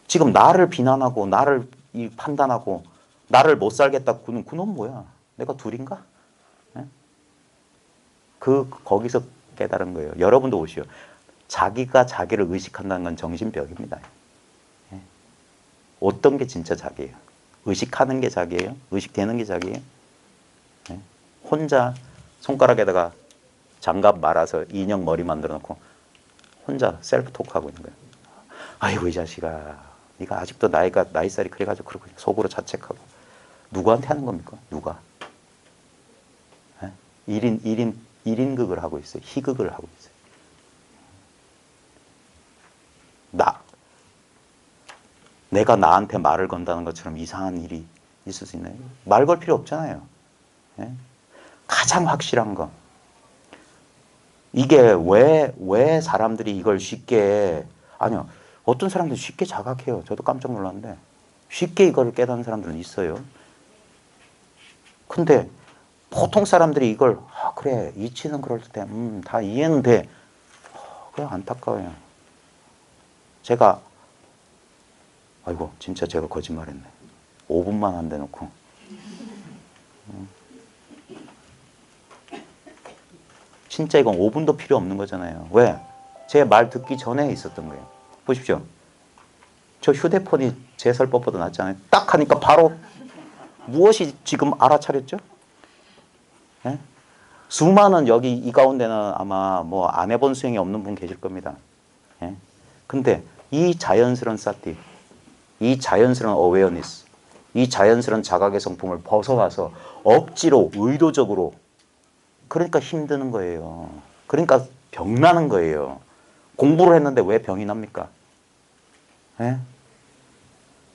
지금 나를 비난하고 나를 판단하고 나를 못 살겠다. 그놈 뭐야? 내가 둘인가? 네? 거기서 깨달은 거예요. 여러분도 오시오. 자기가 자기를 의식한다는 건 정신병입니다. 네? 어떤 게 진짜 자기예요? 의식하는 게 자기예요? 의식되는 게 자기예요? 네? 혼자 손가락에다가 장갑 말아서 인형 머리 만들어 놓고 혼자 셀프 토크하고 있는 거예요. 아이고 이 자식아, 네가 아직도 나이살이 그래가지고 그러고 속으로 자책하고. 누구한테 하는 겁니까? 누가? 네? 1인극을 하고 있어요. 희극을 하고 있어요. 내가 나한테 말을 건다는 것처럼 이상한 일이 있을 수 있나요? 말 걸 필요 없잖아요. 예? 가장 확실한 거. 이게 왜 사람들이 이걸 쉽게, 아니요. 어떤 사람들이 쉽게 자각해요. 저도 깜짝 놀랐는데. 쉽게 이걸 깨닫는 사람들은 있어요. 근데 보통 사람들이 이걸, 그래, 이치는 그럴듯해. 다 이해는 돼. 그냥 안타까워요. 아이고, 진짜 제가 거짓말했네. 5분만 안 대놓고. 진짜 이건 5분도 필요 없는 거잖아요. 왜? 제 말 듣기 전에 있었던 거예요. 보십시오. 저 휴대폰이 제 설법보다 낫잖아요. 딱 하니까 바로 무엇이 지금 알아차렸죠? 예? 수많은 여기 이 가운데는 아마 뭐 안 해본 수행이 없는 분 계실 겁니다. 예? 근데 이 자연스러운 사티, 이 자연스러운 어웨어니스, 이 자연스러운 자각의 성품을 벗어나서 억지로 의도적으로, 그러니까 힘드는 거예요. 그러니까 병나는 거예요. 공부를 했는데 왜 병이 납니까? 예?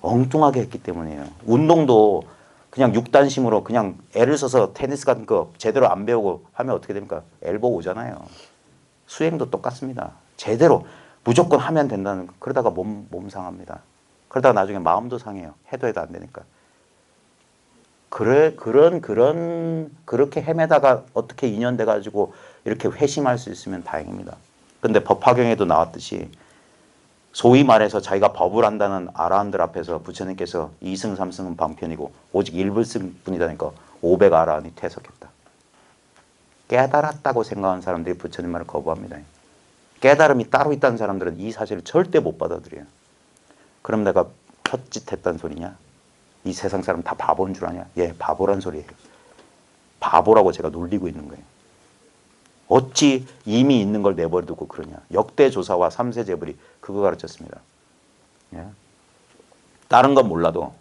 엉뚱하게 했기 때문이에요. 운동도 그냥 육단심으로 그냥 애를 써서 테니스 같은 거 제대로 안 배우고 하면 어떻게 됩니까? 엘보 오잖아요. 수행도 똑같습니다. 제대로 무조건 하면 된다는 거. 그러다가 몸 상합니다. 그러다가 나중에 마음도 상해요. 해도 안 되니까. 그렇게 헤매다가 어떻게 인연돼가지고 이렇게 회심할 수 있으면 다행입니다. 근데 법화경에도 나왔듯이 소위 말해서 자기가 법을 한다는 아라한들 앞에서 부처님께서 2승 3승은 방편이고 오직 1불승 뿐이다니까 500 아라한이 퇴석했다. 깨달았다고 생각하는 사람들이 부처님 말을 거부합니다. 깨달음이 따로 있다는 사람들은 이 사실을 절대 못 받아들여요. 그럼 내가 헛짓했다는 소리냐? 이 세상 사람 다 바보인 줄 아냐? 예, 바보란 소리예요. 바보라고 제가 놀리고 있는 거예요. 어찌 이미 있는 걸 내버려두고 그러냐? 역대 조사와 3세 재벌이 그거 가르쳤습니다. 예? 다른 건 몰라도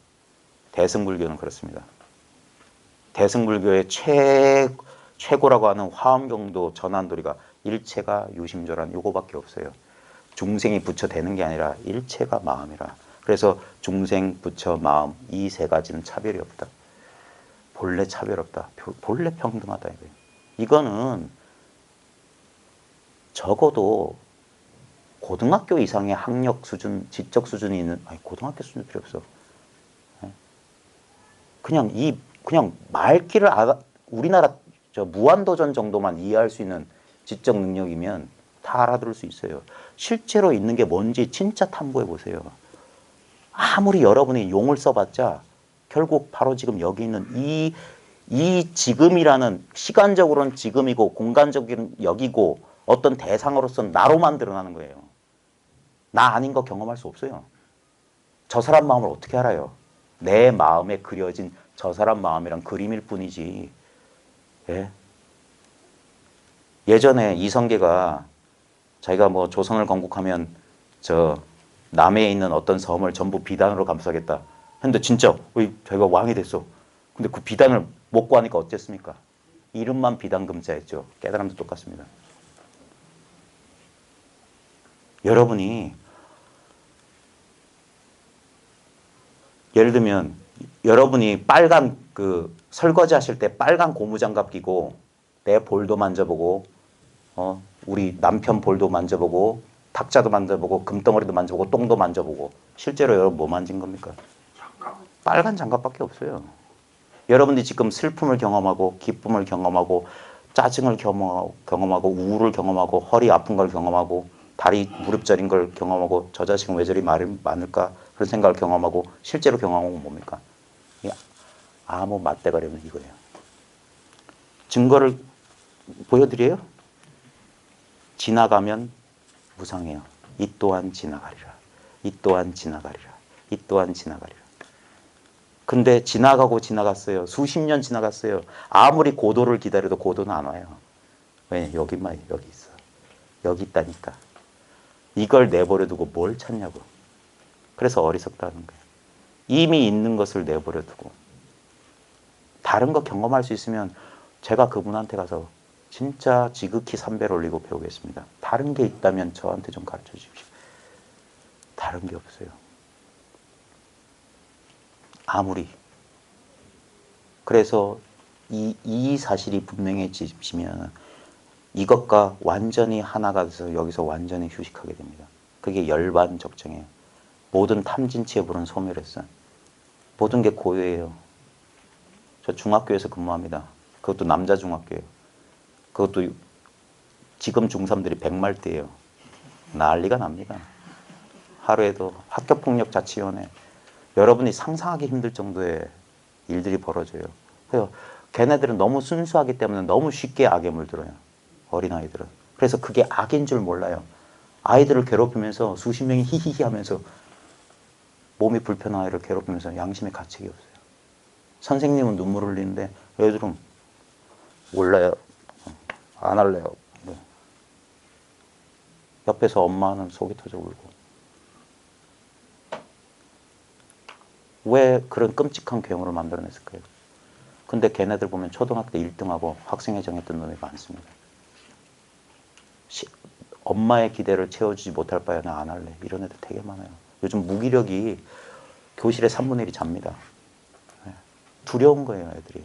대승불교는 그렇습니다. 대승불교의 최고라고 하는 화엄경도 전한도리가 일체가 유심조란 요거밖에 없어요. 중생이 부처 되는 게 아니라 일체가 마음이라. 그래서 중생, 부처, 마음 이 세 가지는 차별이 없다. 본래 차별 없다. 본래 평등하다 이거예요. 이거는 적어도 고등학교 이상의 학력 수준, 지적 수준이 있는, 아니 고등학교 수준 필요 없어. 그냥 말귀를 우리나라 무한도전 정도만 이해할 수 있는 지적 능력이면 다 알아들을 수 있어요. 실제로 있는 게 뭔지 진짜 탐구해 보세요. 아무리 여러분이 용을 써봤자 결국 바로 지금 여기 있는 이 지금이라는, 시간적으로는 지금이고 공간적인 여기고 어떤 대상으로서는 나로만 드러나는 거예요. 나 아닌 거 경험할 수 없어요. 저 사람 마음을 어떻게 알아요? 내 마음에 그려진 저 사람 마음이란 그림일 뿐이지. 예? 예전에 이성계가 자기가 뭐 조선을 건국하면 저 남해에 있는 어떤 섬을 전부 비단으로 감싸겠다 했는데 진짜 자기가 왕이 됐어. 근데 그 비단을 못 구하니까 어땠습니까? 이름만 비단금자였죠. 깨달음도 똑같습니다. 여러분이 예를 들면 여러분이 빨간 그 설거지 하실 때 빨간 고무장갑 끼고 내 볼도 만져보고 우리 남편 볼도 만져보고 탁자도 만져보고 금덩어리도 만져보고 똥도 만져보고 실제로 여러분 뭐 만진 겁니까? 빨간 장갑밖에 없어요. 여러분들이 지금 슬픔을 경험하고 기쁨을 경험하고 짜증을 경험하고 우울을 경험하고 허리 아픈 걸 경험하고 다리 무릎 저린 걸 경험하고 저 자식은 왜 저리 말이 많을까 그런 생각을 경험하고 실제로 경험한 건 뭡니까? 아무 맞대가리 없는 이거예요. 증거를 보여드려요? 지나가면 무상해요. 이 또한 지나가리라. 이 또한 지나가리라. 이 또한 지나가리라. 근데 지나가고 지나갔어요. 수십 년 지나갔어요. 아무리 고도를 기다려도 고도는 안 와요. 왜? 여기만 여기 있어. 여기 있다니까. 이걸 내버려 두고 뭘 찾냐고. 그래서 어리석다는 거예요. 이미 있는 것을 내버려 두고 다른 거 경험할 수 있으면 제가 그분한테 가서 진짜 지극히 삼배를 올리고 배우겠습니다. 다른 게 있다면 저한테 좀 가르쳐 주십시오. 다른 게 없어요. 아무리. 그래서 이 사실이 분명해지면 이것과 완전히 하나가 돼서 여기서 완전히 휴식하게 됩니다. 그게 열반적정이에요. 모든 탐진치에 소멸했어요. 모든 게 고요해요. 저 중학교에서 근무합니다. 그것도 남자 중학교예요. 그것도 지금 중3들이 100말대예요. 난리가 납니다. 하루에도 학교폭력자치위원회 여러분이 상상하기 힘들 정도의 일들이 벌어져요. 그래서 걔네들은 너무 순수하기 때문에 너무 쉽게 악에 물들어요. 어린아이들은. 그래서 그게 악인 줄 몰라요. 아이들을 괴롭히면서 수십 명이 히히히 하면서 몸이 불편한 아이를 괴롭히면서 양심의 가책이 없어요. 선생님은 눈물 흘리는데 애들은 몰라요. 안 할래요. 네. 옆에서 엄마는 속이 터져 울고. 왜 그런 끔찍한 괴물을 만들어냈을까요? 근데 걔네들 보면 초등학교 때 1등하고 학생회장 했던 놈이 많습니다. 엄마의 기대를 채워주지 못할 바에는 안 할래. 이런 애들 되게 많아요. 요즘 무기력이 교실의 3분의 1이 잡니다. 두려운 거예요, 애들이.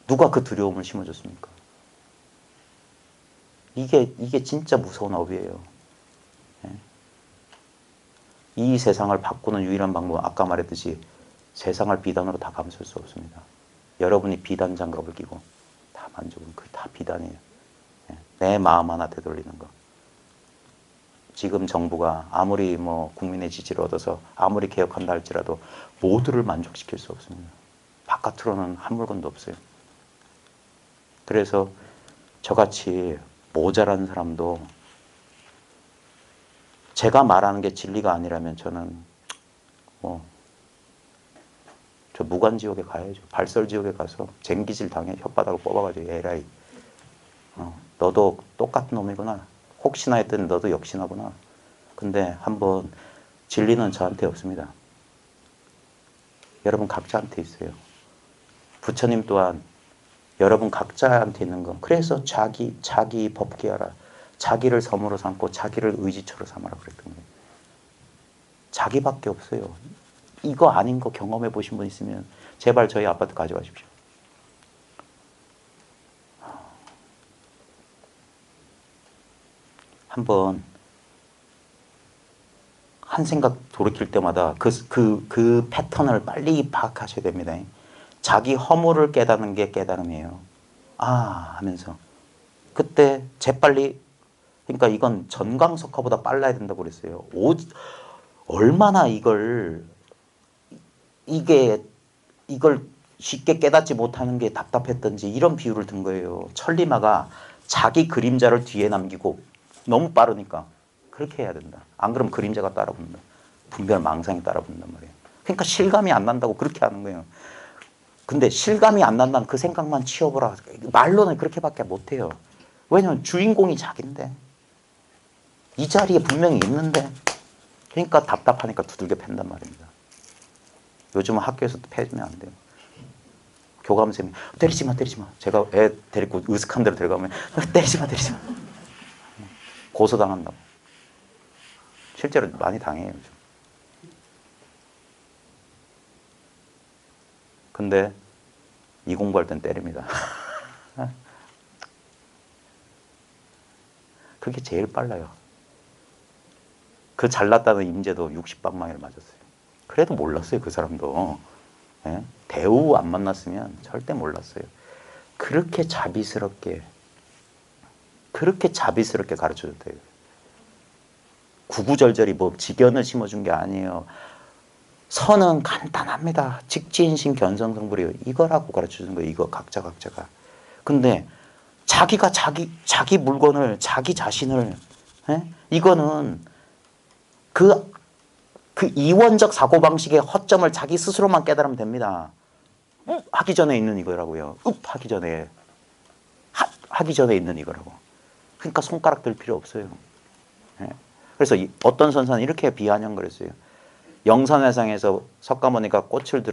누가 그 두려움을 심어줬습니까? 이게 진짜 무서운 업이에요. 이 세상을 바꾸는 유일한 방법은 아까 말했듯이 세상을 비단으로 다 감쌀 수 없습니다. 여러분이 비단 장갑을 끼고 다 만져보면 그게 다 비단이에요. 내 마음 하나 되돌리는 거. 지금 정부가 아무리 뭐 국민의 지지를 얻어서 아무리 개혁한다 할지라도 모두를 만족시킬 수 없습니다. 바깥으로는 한 물건도 없어요. 그래서 저같이 모자란 사람도 제가 말하는 게 진리가 아니라면 저는 저 무관지옥에 가야죠. 발설지옥에 가서 쟁기질 당해 혓바닥을 뽑아가지고 에라이 너도 똑같은 놈이구나. 혹시나 했더니 너도 역시나구나. 근데 한번 진리는 저한테 없습니다. 여러분 각자한테 있어요. 부처님 또한 여러분 각자한테 있는 거. 그래서 자기 법기하라. 자기를 섬으로 삼고 자기를 의지처로 삼아라 그랬던 거예요. 자기밖에 없어요. 이거 아닌 거 경험해 보신 분 있으면 제발 저희 아파트 가져가십시오. 한번 한 생각 돌이킬 때마다 그 패턴을 빨리 파악하셔야 됩니다. 자기 허물을 깨닫는 게 깨달음이에요. 아 하면서 그때 재빨리 그러니까 이건 전광석화보다 빨라야 된다고 그랬어요. 얼마나 이걸 쉽게 깨닫지 못하는 게 답답했던지 이런 비유를 든 거예요. 천리마가 자기 그림자를 뒤에 남기고 너무 빠르니까 그렇게 해야 된다. 안 그러면 그림자가 따라붙는다. 분별 망상이 따라붙는단 말이에요. 그러니까 실감이 안 난다고 그렇게 하는 거예요. 근데 실감이 안 난다는 그 생각만 치워보라. 말로는 그렇게밖에 못해요. 왜냐면 주인공이 자기인데. 이 자리에 분명히 있는데. 그러니까 답답하니까 두들겨 팬단 말입니다. 요즘은 학교에서도 패면 안 돼요. 교감쌤이 때리지 마, 때리지 마. 제가 애 데리고 으슥한 데로 데려가면 때리지 마, 때리지 마. 고소당한다고. 실제로 많이 당해요, 요즘. 근데 이 공부할 땐 때립니다. 그게 제일 빨라요. 그 잘났다는 임재도 60방망이를 맞았어요. 그래도 몰랐어요, 그 사람도. 예? 대우 안 만났으면 절대 몰랐어요. 그렇게 자비스럽게 가르쳐줬대요. 구구절절히 뭐 직연을 심어준 게 아니에요. 선은 간단합니다. 직지인심 견성성불이에요. 이거라고 가르쳐준 거예요. 이거 각자가. 근데 자기가 자기 물건을, 자기 자신을, 예? 이거는 그 이원적 사고방식의 허점을 자기 스스로만 깨달으면 됩니다. 하기 전에 있는 이거라고요. 하기 전에. 하기 전에 있는 이거라고. 그러니까 손가락 들 필요 없어요. 예? 그래서 어떤 선사는 이렇게 비아냥거렸어요. 영산회상에서 석가모니가 꽃을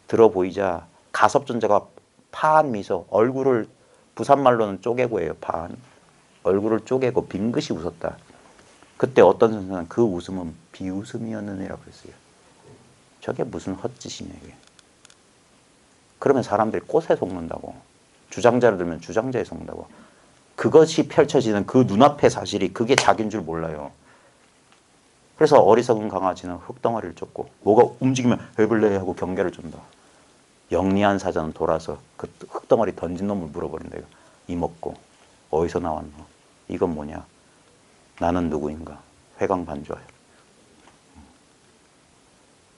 들어보이자 가섭존자가 파한 미소, 얼굴을 부산말로는 쪼개고 해요. 파한. 얼굴을 쪼개고 빙긋이 웃었다. 그때 어떤 선사는 그 웃음은 비웃음이었느니라고 했어요. 저게 무슨 헛짓이냐 이게. 그러면 사람들이 꽃에 속는다고. 주장자를 들면 주장자에 속는다고. 그것이 펼쳐지는 그 눈앞의 사실이 그게 자기인 줄 몰라요. 그래서 어리석은 강아지는 흙덩어리를 쫓고 뭐가 움직이면 해볼래 하고 경계를 준다. 영리한 사자는 돌아서 그 흙덩어리 던진 놈을 물어버린다. 이먹고 어디서 나왔노? 이건 뭐냐? 나는 누구인가? 회광반주하여.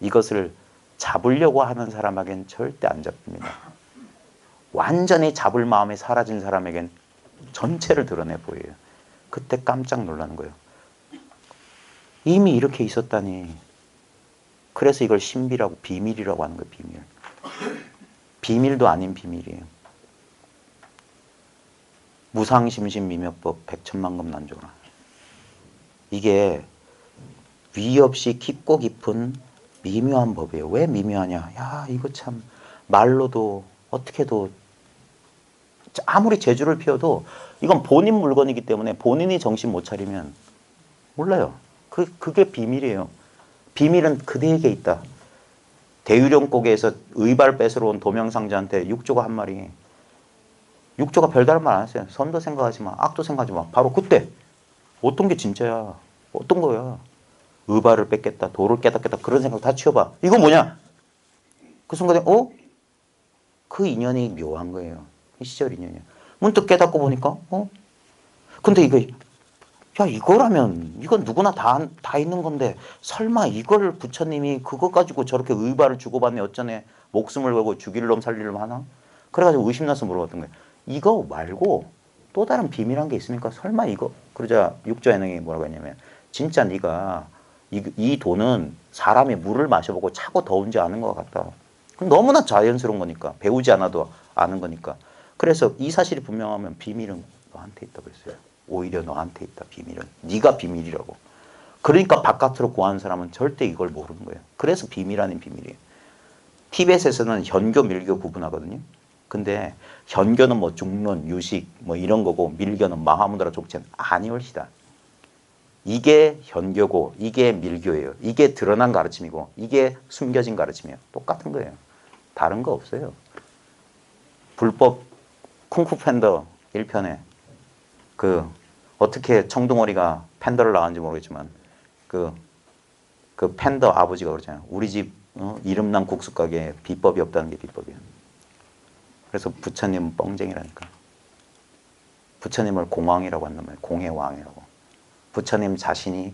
이것을 잡으려고 하는 사람에겐 절대 안 잡힙니다. 완전히 잡을 마음이 사라진 사람에겐 전체를 드러내 보여요. 그때 깜짝 놀라는 거예요. 이미 이렇게 있었다니. 그래서 이걸 신비라고 비밀이라고 하는 거예요. 비밀. 비밀도 아닌 비밀이에요. 무상심신미묘법 백천만금 난조라. 이게 위 없이 깊고 깊은 미묘한 법이에요. 왜 미묘하냐? 야, 이거 참 말로도 어떻게도 아무리 재주를 피워도 이건 본인 물건이기 때문에 본인이 정신 못 차리면 몰라요. 그게 비밀이에요. 비밀은 그대에게 있다. 대유령곡에서 의발 뺏으러 온 도명상자한테 육조가 한 말이, 육조가 별다른 말 안 했어요. 선도 생각하지 마, 악도 생각하지 마. 바로 그때 어떤 게 진짜야? 어떤 거야? 의발을 뺏겠다, 도를 깨닫겠다, 그런 생각 다 치워봐. 이거 뭐냐? 그 순간에 그 인연이 묘한 거예요. 이 시절 인연이야. 문득 깨닫고 보니까 근데 이거 야, 이거라면 이건 누구나 다 있는 건데 설마 이걸 부처님이 그거 가지고 저렇게 의발을 주고받네 어쩌네 목숨을 걸고 죽일 놈 살릴 놈 하나? 그래가지고 의심나서 물어봤던 거예요. 이거 말고 또 다른 비밀한 게 있습니까? 설마 이거? 그러자 육조연행이 뭐라고 했냐면 진짜 네가 이 돈은 사람이 물을 마셔보고 차고 더운지 아는 것 같다. 그럼 너무나 자연스러운 거니까 배우지 않아도 아는 거니까. 그래서 이 사실이 분명하면 비밀은 너한테 있다고 했어요. 오히려 너한테 있다. 비밀은. 네가 비밀이라고. 그러니까 바깥으로 구하는 사람은 절대 이걸 모르는 거예요. 그래서 비밀 아닌 비밀이에요. 티벳에서는 현교, 밀교 구분하거든요. 근데 현교는 뭐 중론, 유식 뭐 이런 거고 밀교는 마하무드라 족chen 아니올시다. 이게 현교고 이게 밀교예요. 이게 드러난 가르침이고 이게 숨겨진 가르침이에요. 똑같은 거예요. 다른 거 없어요. 불법 쿵푸 팬더 1편에 어떻게 청둥오리가 팬더를 낳았는지 모르겠지만 그 팬더 아버지가 그러잖아요. 우리 집 이름난 국수 가게에 비법이 없다는 게 비법이에요. 그래서 부처님은 뻥쟁이라니까. 부처님을 공왕이라고 한단 말이에요. 공의 왕이라고. 부처님 자신이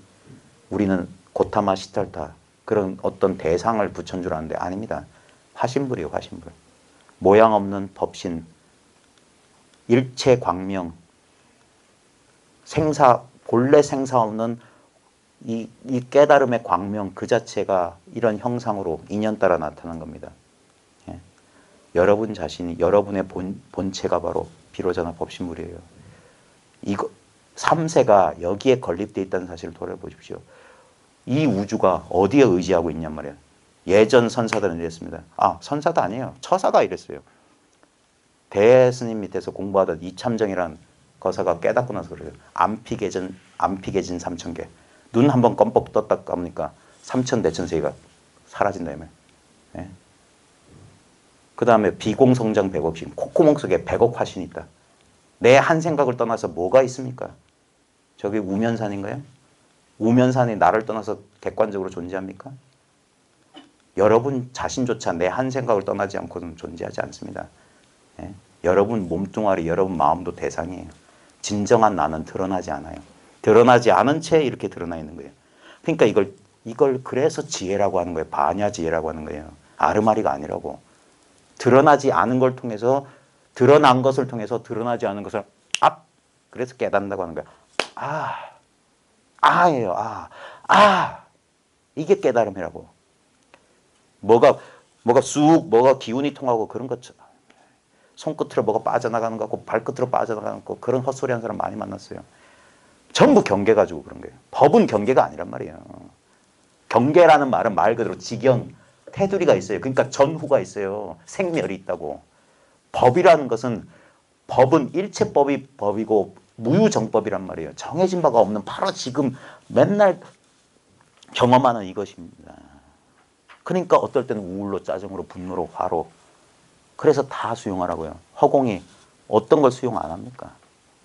우리는 고타마 시탈타 그런 어떤 대상을 부처인 줄 아는데 아닙니다. 화신불이에요. 화신불. 모양 없는 법신, 일체 광명, 본래 생사 없는 이 깨달음의 광명 그 자체가 이런 형상으로 인연 따라 나타난 겁니다. 예. 여러분 자신이 여러분의 본체가 바로 비로자나 법신물이에요. 이거 3세가 여기에 건립되어 있다는 사실을 돌아보십시오. 이 우주가 어디에 의지하고 있냔 말이에요. 예전 선사들은 이랬습니다. 아, 선사도 아니에요. 처사가 이랬어요. 대스님 밑에서 공부하던 이참정이라는 거사가 깨닫고 나서 그래요. 안피계진 3,000개. 눈 한번 껌뻑 떴다 까보니까 3,000대천세계가 사라진다며. 예? 그 다음에 비공성장 100억신, 콧구멍 속에 100억 화신이 있다. 내 한 생각을 떠나서 뭐가 있습니까? 저게 우면산인가요? 우면산이 나를 떠나서 객관적으로 존재합니까? 여러분 자신조차 내 한 생각을 떠나지 않고는 존재하지 않습니다. 예? 여러분 몸뚱아리, 여러분 마음도 대상이에요. 진정한 나는 드러나지 않아요. 드러나지 않은 채 이렇게 드러나 있는 거예요. 그러니까 이걸 그래서 지혜라고 하는 거예요. 반야지혜라고 하는 거예요. 아르마리가 아니라고. 드러나지 않은 걸 통해서, 드러난 것을 통해서 드러나지 않은 것을 그래서 깨닫는다고 하는 거예요. 아예요. 이게 깨달음이라고. 뭐가 기운이 통하고 그런 것, 손끝으로 뭐가 빠져나가는 것 같고 발끝으로 빠져나가는 것, 그런 헛소리 하는 사람 많이 만났어요. 전부 경계 가지고 그런 거예요. 법은 경계가 아니란 말이에요. 경계라는 말은 말 그대로 직영, 테두리가 있어요. 그러니까 전후가 있어요. 생멸이 있다고. 법이라는 것은, 법은 일체법이 법이고 무유정법이란 말이에요. 정해진 바가 없는 바로 지금 맨날 경험하는 이것입니다. 그러니까 어떨 때는 우울로, 짜증으로, 분노로, 화로. 그래서 다 수용하라고요. 허공이 어떤 걸 수용 안 합니까?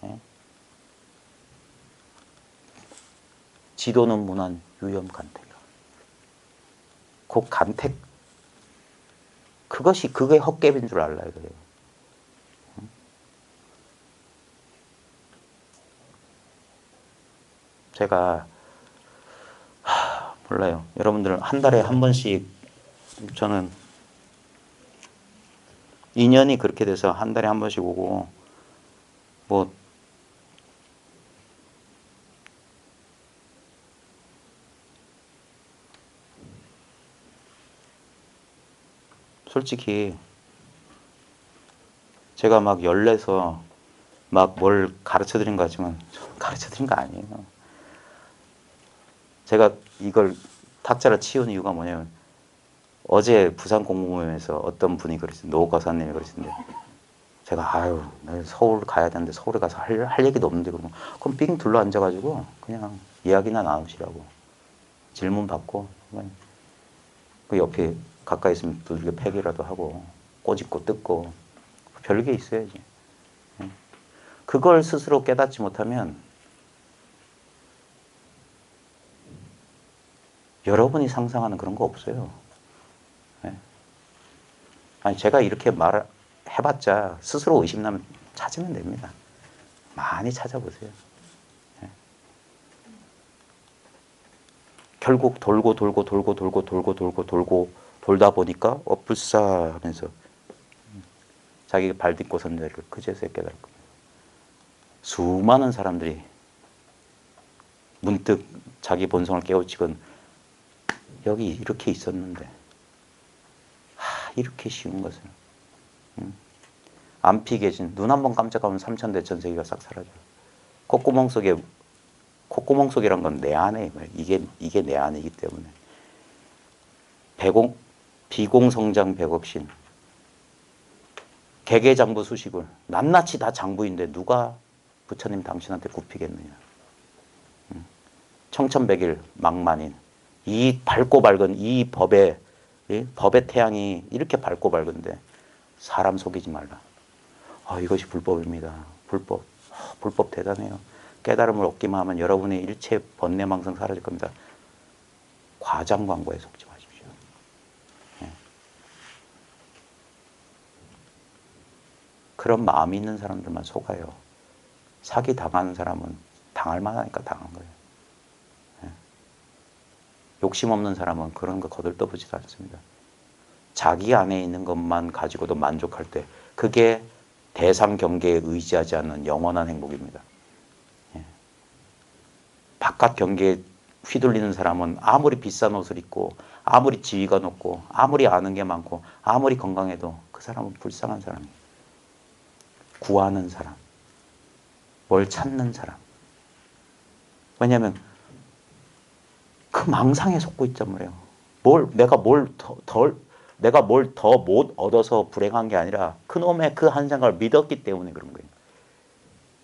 예? 지도는 무난 유염 간택이라. 그 간택, 그게 헛개비인 줄 알라 이거예요. 제가 몰라요. 여러분들 한 달에 한 번씩, 저는 인연이 그렇게 돼서 한 달에 한 번씩 오고, 뭐 솔직히 제가 막 열내서 막 뭘 가르쳐 드린 거 같지만 가르쳐 드린 거 아니에요. 제가 이걸 탁자를 치운 이유가 뭐냐면, 어제 부산 공무원에서 어떤 분이 그러시는데, 노 거사님이 그러시는데, 제가 서울 가야 되는데 서울에 가서 할 얘기도 없는데, 그럼 삥 둘러 앉아가지고 그냥 이야기나 나누시라고. 질문 받고 그 옆에 가까이 있으면 두들겨 패기라도 하고 꼬집고 뜯고 별게 있어야지. 그걸 스스로 깨닫지 못하면 여러분이 상상하는 그런 거 없어요. 아니, 제가 이렇게 말을 해봤자 스스로 의심나면 찾으면 됩니다. 많이 찾아보세요. 결국 돌고 돌다 보니까 불사 하면서 자기가 발 딛고 선 자리를 그제서야 깨달을 겁니다. 수많은 사람들이 문득 자기 본성을 깨우치곤 여기 이렇게 있었는데, 이렇게 쉬운 것을. 안피 계신, 눈 한 번 깜짝하면 3,000대천세계가 싹 사라져요. 콧구멍 속이란 건 내 안에, 이게 내 안이기 때문에. 비공성장 100억신, 개개장부 수식을 낱낱이 다 장부인데 누가 부처님 당신한테 굽히겠느냐. 청천백일 망만인, 이 밝고 밝은 이 법의 태양이 이렇게 밝고 밝은데 사람 속이지 말라. 이것이 불법입니다. 불법 대단해요. 깨달음을 얻기만 하면 여러분의 일체 번뇌망상 사라질 겁니다. 과장 광고에 속지 마십시오. 그런 마음이 있는 사람들만 속아요. 사기 당하는 사람은 당할 만하니까 당한 거예요. 욕심 없는 사람은 그런 거 거들떠보지도 않습니다. 자기 안에 있는 것만 가지고도 만족할 때, 그게 대상 경계에 의지하지 않는 영원한 행복입니다. 바깥 경계에 휘둘리는 사람은 아무리 비싼 옷을 입고 아무리 지위가 높고 아무리 아는 게 많고 아무리 건강해도 그 사람은 불쌍한 사람이에요. 구하는 사람, 뭘 찾는 사람. 왜냐하면 그 망상에 속고 있단 말이에요. 내가 뭘 더 못 얻어서 불행한 게 아니라 그놈의 그 한 생각을 믿었기 때문에 그런 거예요.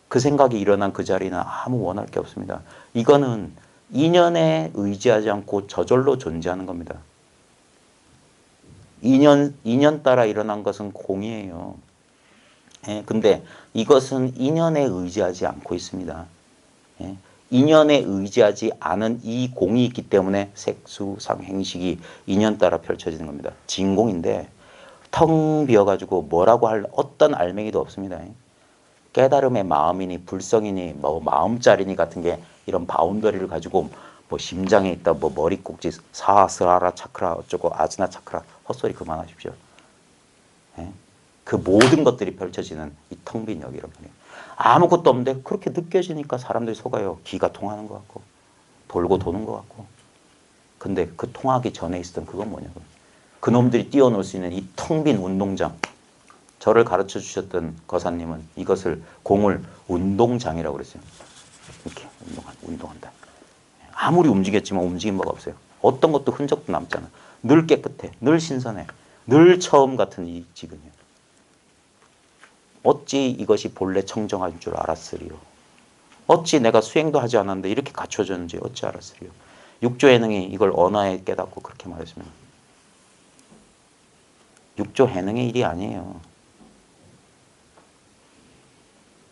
그 생각이 일어난 그 자리는 아무 원할 게 없습니다. 이거는 인연에 의지하지 않고 저절로 존재하는 겁니다. 인연 따라 일어난 것은 공이에요. 예, 근데 이것은 인연에 의지하지 않고 있습니다. 예, 인연에 의지하지 않은 이 공이 있기 때문에 색수상행식이 인연 따라 펼쳐지는 겁니다. 진공인데 텅 비어가지고 뭐라고 할 어떤 알맹이도 없습니다. 깨달음의 마음이니 불성이니 뭐 마음자리니 같은 게 이런 바운더리를 가지고 뭐 심장에 있다 뭐 머리 꼭지 사스라라 차크라 어쩌고 아즈나 차크라 헛소리 그만하십시오. 예? 그 모든 것들이 펼쳐지는 이 텅 빈 여기란 말이에요. 아무것도 없는데 그렇게 느껴지니까 사람들이 속아요. 기가 통하는 것 같고 돌고 도는 것 같고. 근데 그 통하기 전에 있었던 그건 뭐냐고요. 그놈들이 뛰어놀 수 있는 이 텅 빈 운동장. 저를 가르쳐 주셨던 거사님은 이것을 공을 운동장이라고 그랬어요. 이렇게 운동한다. 아무리 움직였지만 움직인 바가 없어요. 어떤 것도 흔적도 남잖아. 늘 깨끗해. 늘 신선해. 늘 처음 같은 이 지금이에요. 어찌 이것이 본래 청정한 줄 알았으리요. 어찌 내가 수행도 하지 않았는데 이렇게 갖춰졌는지 어찌 알았으리요. 육조 해능이 이걸 언어에 깨닫고 그렇게 말했습니다. 육조 해능의 일이 아니에요.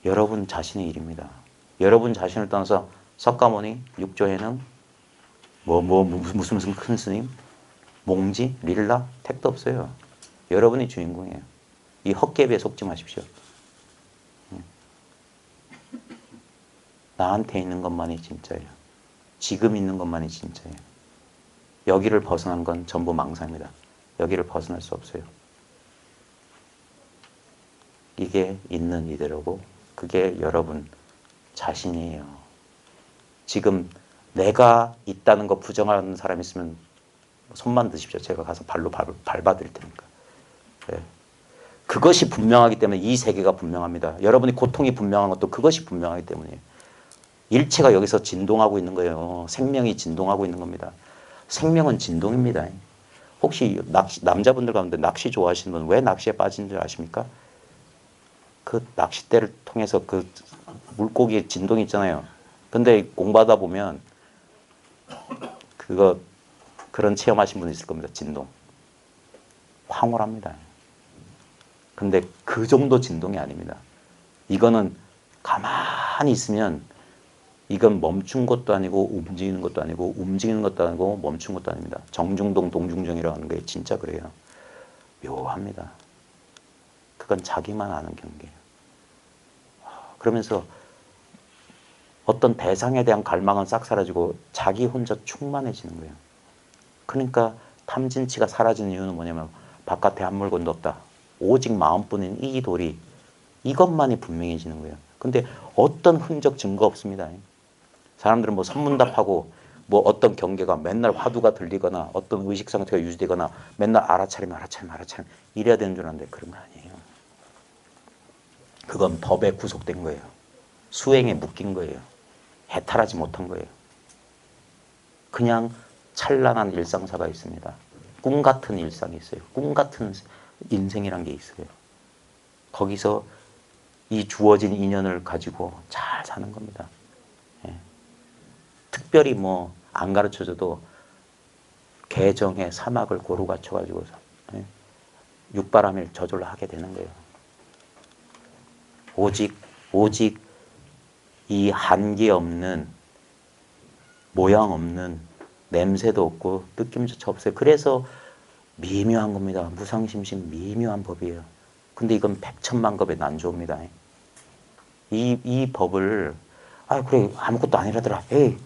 여러분 자신의 일입니다. 여러분 자신을 떠나서 석가모니, 육조 해능, 무슨 큰 스님, 몽지, 릴라 택도 없어요. 여러분이 주인공이에요. 이 헛개비에 속지 마십시오. 나한테 있는 것만이 진짜예요. 지금 있는 것만이 진짜예요. 여기를 벗어난 건 전부 망상입니다. 여기를 벗어날 수 없어요. 이게 있는 이대로고 그게 여러분 자신이에요. 지금 내가 있다는 거 부정하는 사람 있으면 손만 드십시오. 제가 가서 발로 밟아드릴 테니까. 네. 그것이 분명하기 때문에 이 세계가 분명합니다. 여러분이 고통이 분명한 것도 그것이 분명하기 때문이에요. 일체가 여기서 진동하고 있는 거예요. 생명이 진동하고 있는 겁니다. 생명은 진동입니다. 혹시 남자분들 가운데 낚시 좋아하시는 분 왜 낚시에 빠진 줄 아십니까? 그 낚싯대를 통해서 그 물고기의 진동이 있잖아요. 근데 공부하다 보면 그런 체험하신 분 있을 겁니다. 진동. 황홀합니다. 근데 그 정도 진동이 아닙니다. 이거는 가만히 있으면 이건 멈춘 것도 아니고 움직이는 것도 아니고 움직이는 것도 아니고 멈춘 것도 아닙니다. 정중동 동중정이라고 하는 게 진짜 그래요. 묘합니다. 그건 자기만 아는 경계예요. 그러면서 어떤 대상에 대한 갈망은 싹 사라지고 자기 혼자 충만해지는 거예요. 그러니까 탐진치가 사라지는 이유는 뭐냐면 바깥에 한 물건도 없다. 오직 마음뿐인 이 돌이 이것만이 분명해지는 거예요. 근데 어떤 흔적 증거 없습니다. 사람들은 뭐 선문답하고 뭐 어떤 경계가 맨날 화두가 들리거나 어떤 의식 상태가 유지되거나 맨날 알아차림 이래야 되는 줄 아는데 그런 거 아니에요. 그건 법에 구속된 거예요. 수행에 묶인 거예요. 해탈하지 못한 거예요. 그냥 찬란한 일상사가 있습니다. 꿈 같은 일상이 있어요. 꿈 같은 인생이란 게 있어요. 거기서 이 주어진 인연을 가지고 잘 사는 겁니다. 예. 특별히 뭐 안 가르쳐줘도 개정의 사막을 고루 갖춰가지고 예. 육바람일 저절로 하게 되는 거예요. 오직 이 한계 없는 모양 없는 냄새도 없고 느낌조차 없어요. 그래서 미묘한 겁니다. 무상심심 미묘한 법이에요. 근데 이건 백천만급의 난조입니다. 이 법을 그래 아무것도 아니라더라. 에이.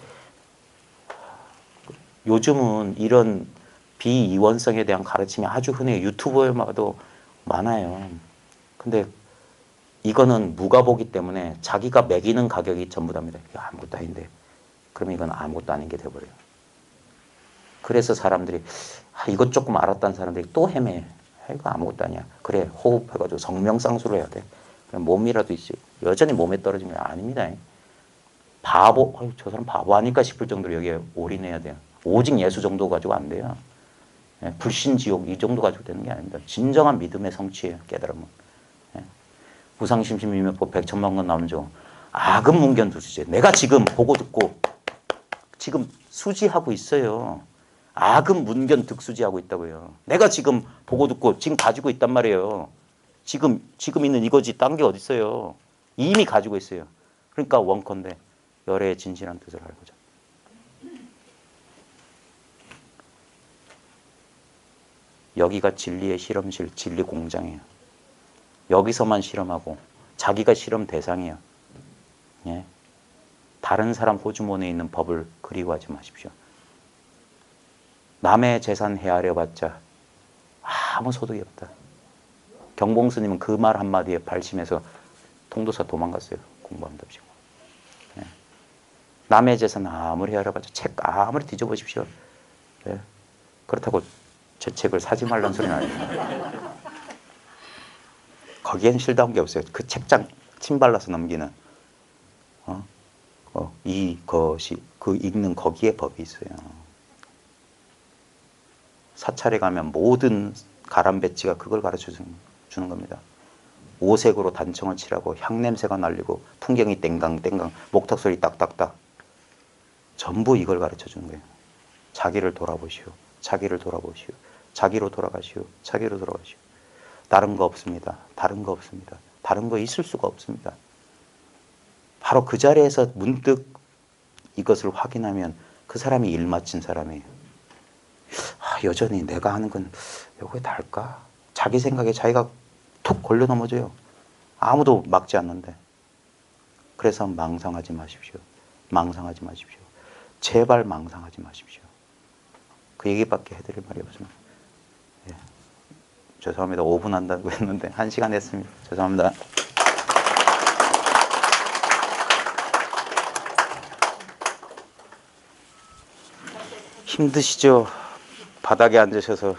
요즘은 이런 비이원성에 대한 가르침이 아주 흔해요. 유튜브에마도 많아요. 근데 이거는 무가보기 때문에 자기가 매기는 가격이 전부 답니다. 아무것도 아닌데 그러면 이건 아무것도 아닌 게 돼버려요. 그래서 사람들이 이것 조금 알았다는 사람들이 또 헤매. 이거 아무것도 아니야. 그래, 호흡해가지고 성명상수를 해야 돼. 그냥 몸이라도 있지. 여전히 몸에 떨어지면 아닙니다. 바보, 저 사람 바보 아닐까 싶을 정도로 여기에 올인해야 돼요. 오직 예수 정도 가지고 안 돼요. 예, 불신지옥 이 정도 가지고 되는 게 아닙니다. 진정한 믿음의 성취예요. 깨달음은. 예. 무상심심이명법 백천만권 나오죠. 악은 문견두수제. 내가 지금 보고 듣고 지금 수지하고 있어요. 악은 문견 득수지하고 있다고요. 내가 지금 보고 듣고 지금 가지고 있단 말이에요. 지금 있는 이거지 딴 게 어디 있어요. 이미 가지고 있어요. 그러니까 원컨대 열애의 진실한 뜻을 알고자. 여기가 진리의 실험실, 진리 공장이에요. 여기서만 실험하고 자기가 실험 대상이에요. 예. 다른 사람 호주머니에 있는 법을 그리워하지 마십시오. 남의 재산 헤아려봤자 아무 소득이 없다. 경봉스님은 그 말 한마디에 발심해서 통도사 도망갔어요. 공부한답시고. 예. 남의 재산 아무리 헤아려봤자 책 아무리 뒤져보십시오. 예. 그렇다고 제 책을 사지 말라는 소리는 아니에요. 거기엔 실다운 게 없어요. 그 책장 침 발라서 넘기는 이것이 그 읽는 거기에 법이 있어요. 사찰에 가면 모든 가람배치가 그걸 가르쳐 주는 겁니다. 오색으로 단청을 칠하고 향냄새가 날리고 풍경이 땡강땡강 목탁소리 딱딱딱 전부 이걸 가르쳐 주는 거예요. 자기를 돌아보시오. 자기를 돌아보시오. 자기로 돌아가시오. 자기로 돌아가시오. 다른 거 없습니다. 다른 거 없습니다. 다른 거 있을 수가 없습니다. 바로 그 자리에서 문득 이것을 확인하면 그 사람이 일 마친 사람이에요. 여전히 내가 하는 건 요거에 달까? 자기 생각에 자기가 툭 걸려 넘어져요. 아무도 막지 않는데. 그래서 망상하지 마십시오. 망상하지 마십시오. 제발 망상하지 마십시오. 그 얘기밖에 해드릴 말이 없습니다. 예. 죄송합니다. 5분 한다고 했는데 1시간 했습니다. 죄송합니다. 힘드시죠? 바닥에 앉으셔서.